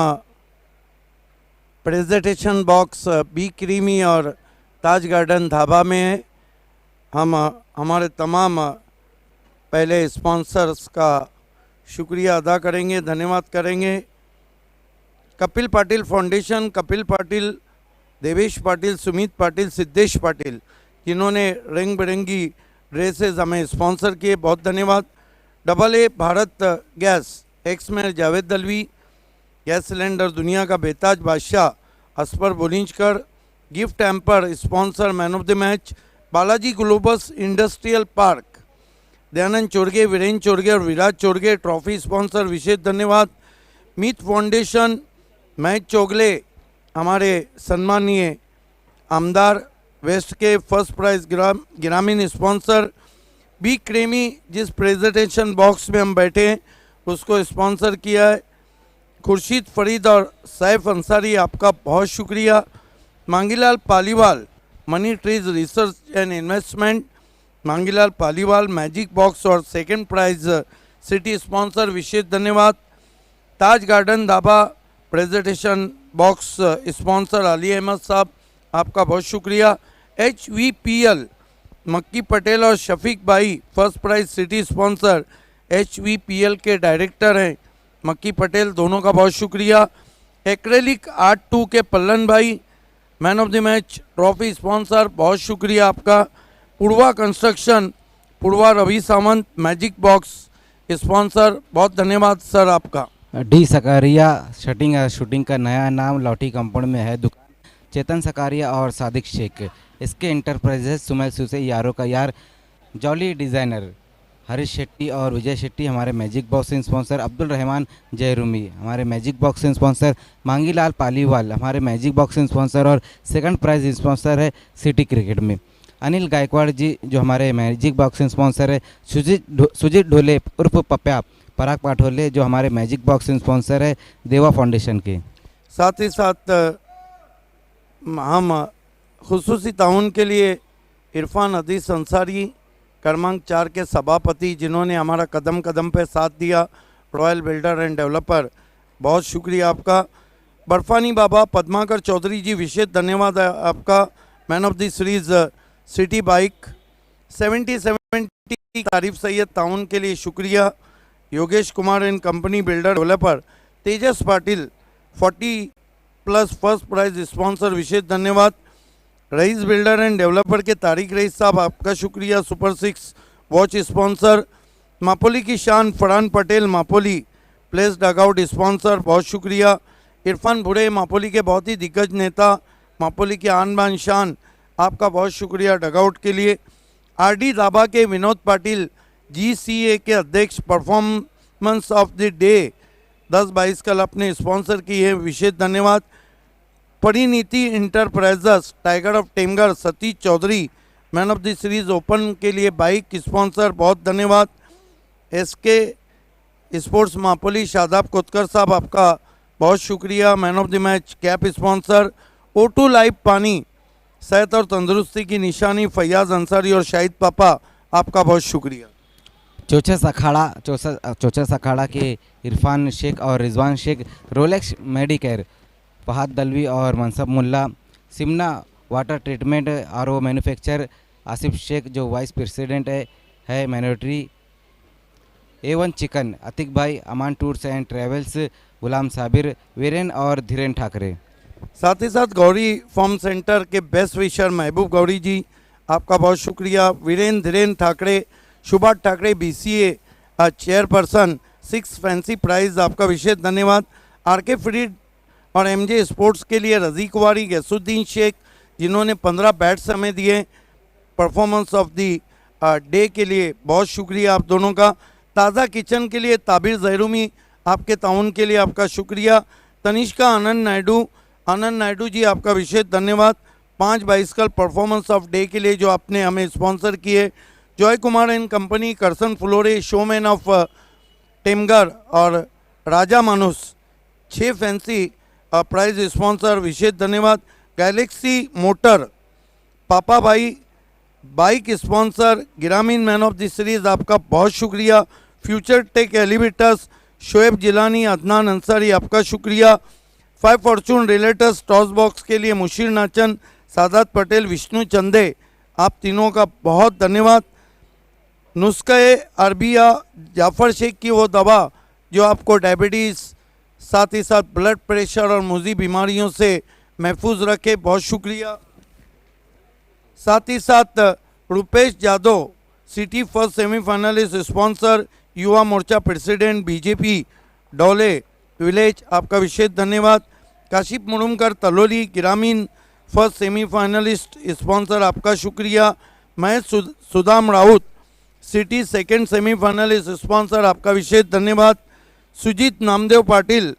प्रेजेंटेशन बॉक्स बी क्रीमी और ताज गार्डन ढाबा में हैं। हम हमारे तमाम पहले स्पॉन्सर्स का शुक्रिया अदा करेंगे, धन्यवाद करेंगे। कपिल पाटिल फाउंडेशन, कपिल पाटिल, देवेश पाटिल, सुमित पाटिल, सिद्धेश पाटिल, जिन्होंने रंग बिरंगी ड्रेसेस हमें स्पॉन्सर किए, बहुत धन्यवाद। AA Bharat gas, ex mayor Javed Dalvi, gas cylinder दुनिया का बेताज बादशाह Aspar Bulinjkar, gift hamper sponsor man of the match Balaji Globus industrial park, Dayanand Chorge, Virendra Chorge और विराज चोरगे, ट्रॉफी स्पॉन्सर विशेष धन्यवाद। मीत फाउंडेशन, महेश चोगले हमारे सम्मानीय आमदार वेस्ट के फर्स्ट प्राइज ग्रामीण स्पॉन्सर, बी क्रेमी जिस प्रेजेंटेशन बॉक्स में हम बैठे हैं उसको स्पॉन्सर किया है। खुर्शीद फरीद और सैफ अंसारी, आपका बहुत शुक्रिया। Mangilal Paliwal money trees research and investment, Mangilal Paliwal magic box और सेकंड प्राइज सिटी स्पॉन्सर विशेष धन्यवाद। Taj garden dhaba presentation box sponsor Ali Ahmed साहब, आपका बहुत शुक्रिया। HVPL मक्की पटेल और शफीक भाई first prize city sponsor HVPL के डायरेक्टर हैं मक्की पटेल, दोनों का बहुत शुक्रिया। एक्रेलिक आर्ट 2 के पल्लन भाई man of the match trophy sponsor, बहुत शुक्रिया आपका। Purva construction Purva Ravi Sawant magic box sponsor, बहुत धन्यवाद सर आपका। डी सकारिया शूटिंग का नया नाम लौटी कंपाउंड में है दुकान। चेतन सकारिया और सादिक शेख इसके इंटरप्राइजेस, सुमैल सुसे यारों का यार, जॉली डिज़ाइनर हरीश शेट्टी और विजय शेट्टी हमारे magic boxing sponsor, Abdul Rahman Jayrumi हमारे magic boxing sponsor, Mangilal Paliwal हमारे मैजिक बॉक्सिंग स्पॉन्सर और सेकंड प्राइज स्पॉन्सर है सिटी क्रिकेट में। अनिल गायकवाड़ जी जो हमारे मैजिक बॉक्सिंग स्पॉन्सर है, सुजीत ढोले उर्फ पप्या पराग पाठोले जो हमारे मैजिक बॉक्सिंग स्पॉन्सर है देवा फाउंडेशन के। साथ ही साथ हम खुसूसी ताउन के लिए इरफान अदीस अंसारी क्रमांक 4 के सभापति जिन्होंने हमारा कदम कदम पे साथ दिया, रॉयल बिल्डर एंड डेवलपर, बहुत शुक्रिया आपका। बर्फानी बाबा पद्माकर चौधरी जी विशेष धन्यवाद है आपका। Man of the series city bike 70 तारीफ सैयद ताउन के लिए शुक्रिया। Yogesh Kumar and company builder developer, Tejas Patil 40+ first prize sponsor विशेष धन्यवाद। रईस बिल्डर एंड डेवलपर के तारिक रईस साहब आपका शुक्रिया, सुपर 6 वॉच स्पॉन्सर। मापोली की शान Farhan Patel Mapoli place dugout sponsor, बहुत शुक्रिया। इरफान भुरे मापोली के बहुत ही दिग्गज नेता, मापोली की आन बान शान, आपका बहुत शुक्रिया डगआउट के लिए। RD दाबा के विनोद पाटिल GCA के अध्यक्ष, परफॉर्मेंस ऑफ द डे 10-22 कल अपने स्पॉन्सर की है, विशेष धन्यवाद। Parineeti enterprises tiger of Temgar Satish Chaudhary man of the series open के लिए बाइक स्पॉन्सर, बहुत धन्यवाद। SK स्पोर्ट्स मापोली शादाब कोतकर साहब आपका बहुत शुक्रिया। Man of the match cap sponsor. O2 live पानी सेहत और तंदुरुस्ती की निशानी फैयाज अंसारी और शाहिद पापा, आपका बहुत शुक्रिया। चौचस अखाड़ा के इरफान शेख और रिजवान शेख, रोलेक्स मेडिकेयर फहद दलवी और Mansab Mulla, Simna water treatment RO manufacture Asif Sheikh जो वाइस प्रेसिडेंट है माइनॉरिटी, A1 चिकन अतिक भाई, Aman tours and travels Ghulam Sabir, Viren और धीरेन ठाकरे। साथ ही साथ गौरी फॉर्म सेंटर के बेस्ट विशर महबूब गौरी जी, आपका बहुत शुक्रिया। Viren Dhiren Thackeray, Subhash Thackeray BCA chairperson, 6 fancy prize, आपका विशेष धन्यवाद। RK फ्रीड और MJ स्पोर्ट्स के लिए रज़ी कुवारी, गैसुद्दीन शेख जिन्होंने 15 बैट्स हमें दिए परफॉर्मेंस ऑफ दी डे के लिए, बहुत शुक्रिया आप दोनों का। ताज़ा किचन के लिए ताबिर जहरूमी, आपके ताउन के लिए आपका शुक्रिया। तनिष्का आनंद नायडू जी, आपका विशेष धन्यवाद 5-22 कल परफॉर्मेंस ऑफ डे के लिए जो आपने हमें स्पॉन्सर किए। Joy Kumar and company, Karsan Phlore showman of Temgar और Raja Manus 6 fancy prize sponsor, विशेष धन्यवाद। गैलेक्सी मोटर पापा भाई बाइक स्पॉन्सर, ग्रामीण मैन ऑफ द सीरीज, आपका बहुत शुक्रिया। Future tech elevators Shoaib Jilani Adnan Ansari, आपका शुक्रिया। 5 फॉर्चून रिलेटर्स टॉस बॉक्स के लिए मुशीर नाचन, सादात पटेल, विष्णु चंदे, आप तीनों का बहुत धन्यवाद। नुस्खा अरबिया जाफ़र शेख की वो दवा जो आपको डायबिटीज़ साथ ही साथ ब्लड प्रेशर और मुजी बीमारियों से महफूज रखे, बहुत शुक्रिया। साथ ही साथ Rupesh Jadhav city first semifinalist sponsor, Yuva Morcha president BJP Dole village, आपका विशेष धन्यवाद। काशिफ मुरुमकर तलोली ग्रामीण फर्स्ट सेमीफाइनलिस्ट स्पॉन्सर, आपका शुक्रिया। Mahesh Sudam Raut city second semifinalist sponsor, आपका विशेष धन्यवाद। सुजीत नामदेव पाटिल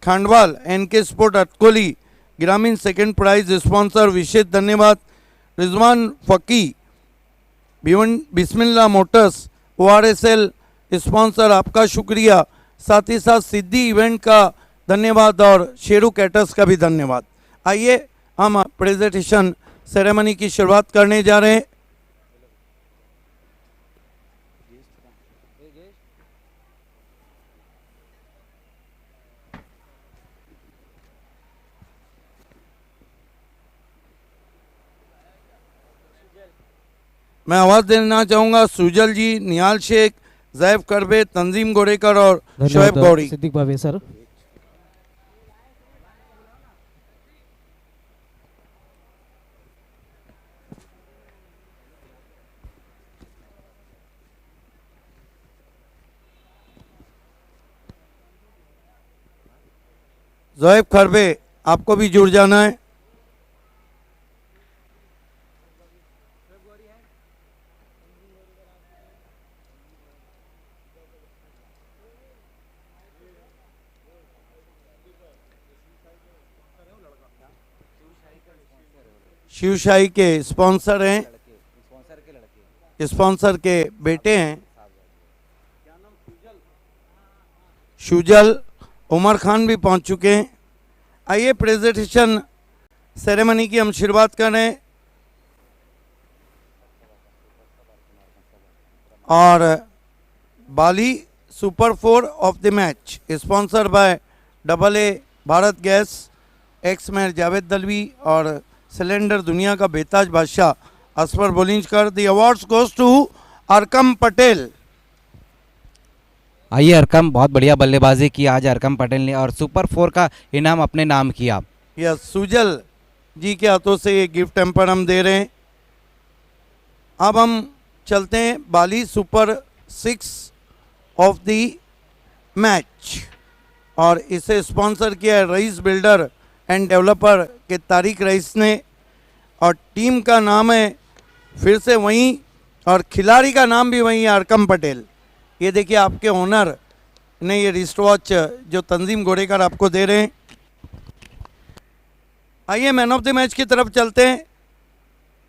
खांडवाल NK स्पोर्ट अटकोली ग्रामीण सेकंड प्राइज स्पॉन्सर, विशेष धन्यवाद। रिजवान फकी बिस्मिल्ला मोटर्स ORSL स्पॉन्सर, आपका शुक्रिया। साथ ही साथ सिद्धि इवेंट का धन्यवाद और शेरू कैटर्स का भी धन्यवाद। आइए हम प्रेजेंटेशन सेरेमनी की शुरुआत करने जा रहे हैं। मैं आवाज देना चाहूंगा सुजल जी, निहाल शेख, जैफ करबे, तंजीम गोरेकर और शोएब धन्यवाद गौरी। सिद्दीक भावे सर. जोएब खरबे, आपको भी जुड़ जाना है। शिवशाही के स्पॉन्सर हैं, स्पॉन्सर के बेटे हैं शुजल, उमर खान भी पहुंच चुके हैं। आइए प्रेजेंटेशन सेरेमनी की हम शुरुआत कर रहे हैं और Bali super 4 of the match sponsor by AA Bharat gas, ex mayor Javed Dalvi और सिलेंडर दुनिया का बेताज बादशाह Asfar Bolinjkar. The awards goes to Arkam Patel. आइए अरकम, बहुत बढ़िया बल्लेबाजी की आज अरकम पटेल ने और सुपर 4 का इनाम अपने नाम किया। यस, सुजल जी के हाथों से ये गिफ्ट टेम्पर हम दे रहे हैं। अब हम चलते हैं बाली सुपर 6 ऑफ द मैच और इसे स्पॉन्सर किया है रईस बिल्डर एंड डेवलपर के तारिक रईस ने और टीम का नाम है फिर से वहीं और खिलाड़ी का नाम भी वहीं है, अरकम पटेल। ये देखिए आपके ओनर ने ये रिस्ट वॉच जो तंजीम गोरेकर आपको दे रहे हैं। आइए मैन ऑफ द मैच की तरफ चलते हैं।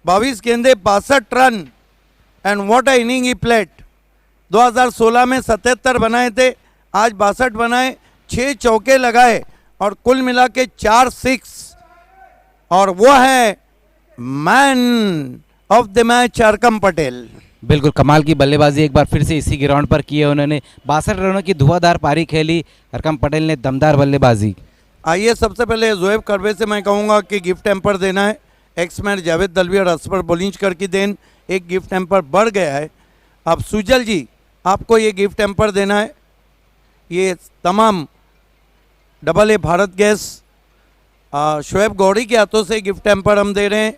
22 गेंदे 62 run and what a inning he played. 2016 में 77 बनाए थे, आज 62 बनाए, 6 चौके लगाए और कुल मिला के 4 6 और वो है man of the match Arkham Patel. बिल्कुल कमाल की बल्लेबाजी एक बार फिर से इसी ग्राउंड पर की है उन्होंने। 62 रनों की धुआंधार पारी खेली, अरकम पटेल ने दमदार बल्लेबाजी। आइए सबसे पहले जोएब करबे से मैं कहूँगा कि गिफ्ट टेम्पर देना है। एक्स मैन जावेद दलवी और असफर बोलिंजकर की देन, एक गिफ्ट टेम्पर बढ़ गया है। अब सुजल जी आपको ये गिफ्ट टेम्पर देना है। ये तमाम AA भारत गैस शोएब गौरी के हाथों से गिफ्ट टेम्पर हम दे रहे हैं।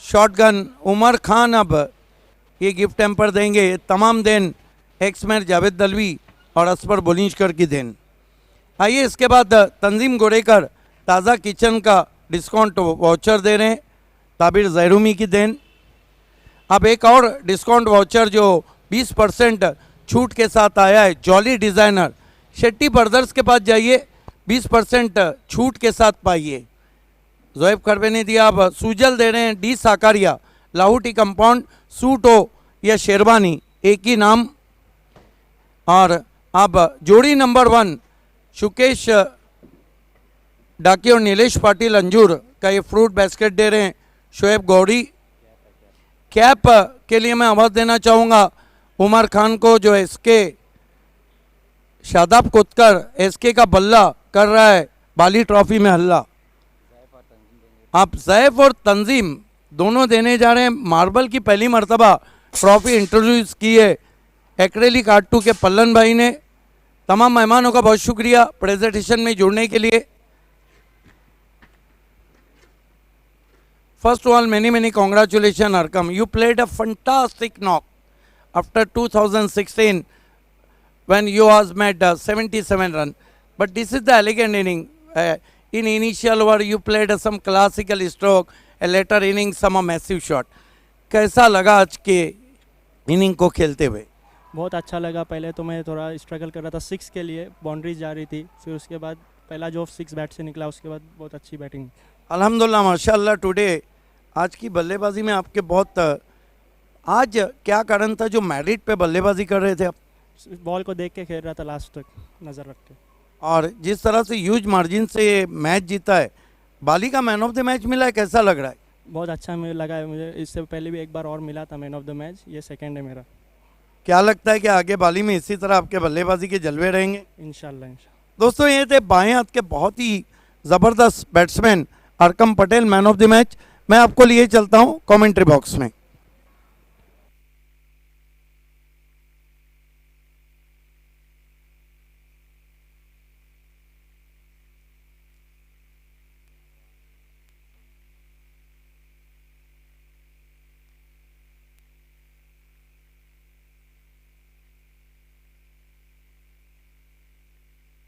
शॉटगन उमर खान अब ये गिफ्ट टेम्पर देंगे। तमाम देन एक्स मैन जावेद दलवी और असफर बोलिंजकर की देन। आइए इसके बाद तंजीम गोरेकर ताज़ा किचन का डिस्काउंट वाउचर दे रहे हैं, ताबिर जैरूमी की देन। अब एक और डिस्काउंट वाउचर जो 20% छूट के साथ आया है, जॉली डिज़ाइनर शेट्टी ब्रदर्स के पास जाइए, 20% छूट के साथ पाइए। जोएब खरबे ने दिया। अब सुजल दे रहे हैं D Sakariya, Lahoti compound, suit हो या शेरवानी एक ही नाम। और अब जोड़ी नंबर 1 शुकेश डाकी और नीलेश पाटिल अंजूर का ये फ्रूट बास्केट दे रहे हैं शोएब गौरी। कैप के लिए मैं आवाज़ देना चाहूँगा उमर खान को, जो एसके शादाब कोतकर एसके का बल्ला कर रहा है बाली ट्रॉफी में हल्ला। आप जैफ और तंजीम दोनों देने जा रहे हैं। मार्बल की पहली मर्तबा ट्रॉफी इंट्रोड्यूस की है एक्रेलिक आर्ट 2 के पल्लन भाई ने। तमाम मेहमानों का बहुत शुक्रिया प्रेजेंटेशन में जुड़ने के लिए। First of all many congratulations Arkam, you played a fantastic knock after 2016 when you was made 77 run, but this is the elegant inning. In initial over you played some classical stroke, a later inning some massive shot. कैसा लगा आज के inning को खेलते हुए? बहुत अच्छा लगा। पहले तो मैं थोड़ा स्ट्रगल कर रहा था 6 के लिए, बाउंड्रीज जा रही थी, फिर उसके बाद पहला जो 6 बैट से निकला उसके बाद बहुत अच्छी बैटिंग। अल्हम्दुलिल्लाह माशाल्लाह। टुडे आज की बल्लेबाजी में आपके बहुत, आज क्या कारण था जो मैरिट पे बल्लेबाजी कर रहे थे आप? बॉल को देख के खेल रहा था लास्ट तक नज़र रख के। और जिस तरह से ह्यूज मार्जिन से ये मैच जीता है, बाली का मैन ऑफ द मैच मिला है, कैसा लग रहा है? बहुत अच्छा मुझे लगा है, मुझे इससे पहले भी एक बार और मिला था मैन ऑफ द मैच, ये सेकंड है मेरा। क्या लगता है कि आगे बाली में इसी तरह आपके बल्लेबाजी के जलवे रहेंगे? इंशाल्लाह। दोस्तों ये थे बाएं हाथ के बहुत ही ज़बरदस्त batsman Arkham Patel, man of the match. मैं आपको लिए चलता हूं कमेंट्री बॉक्स में।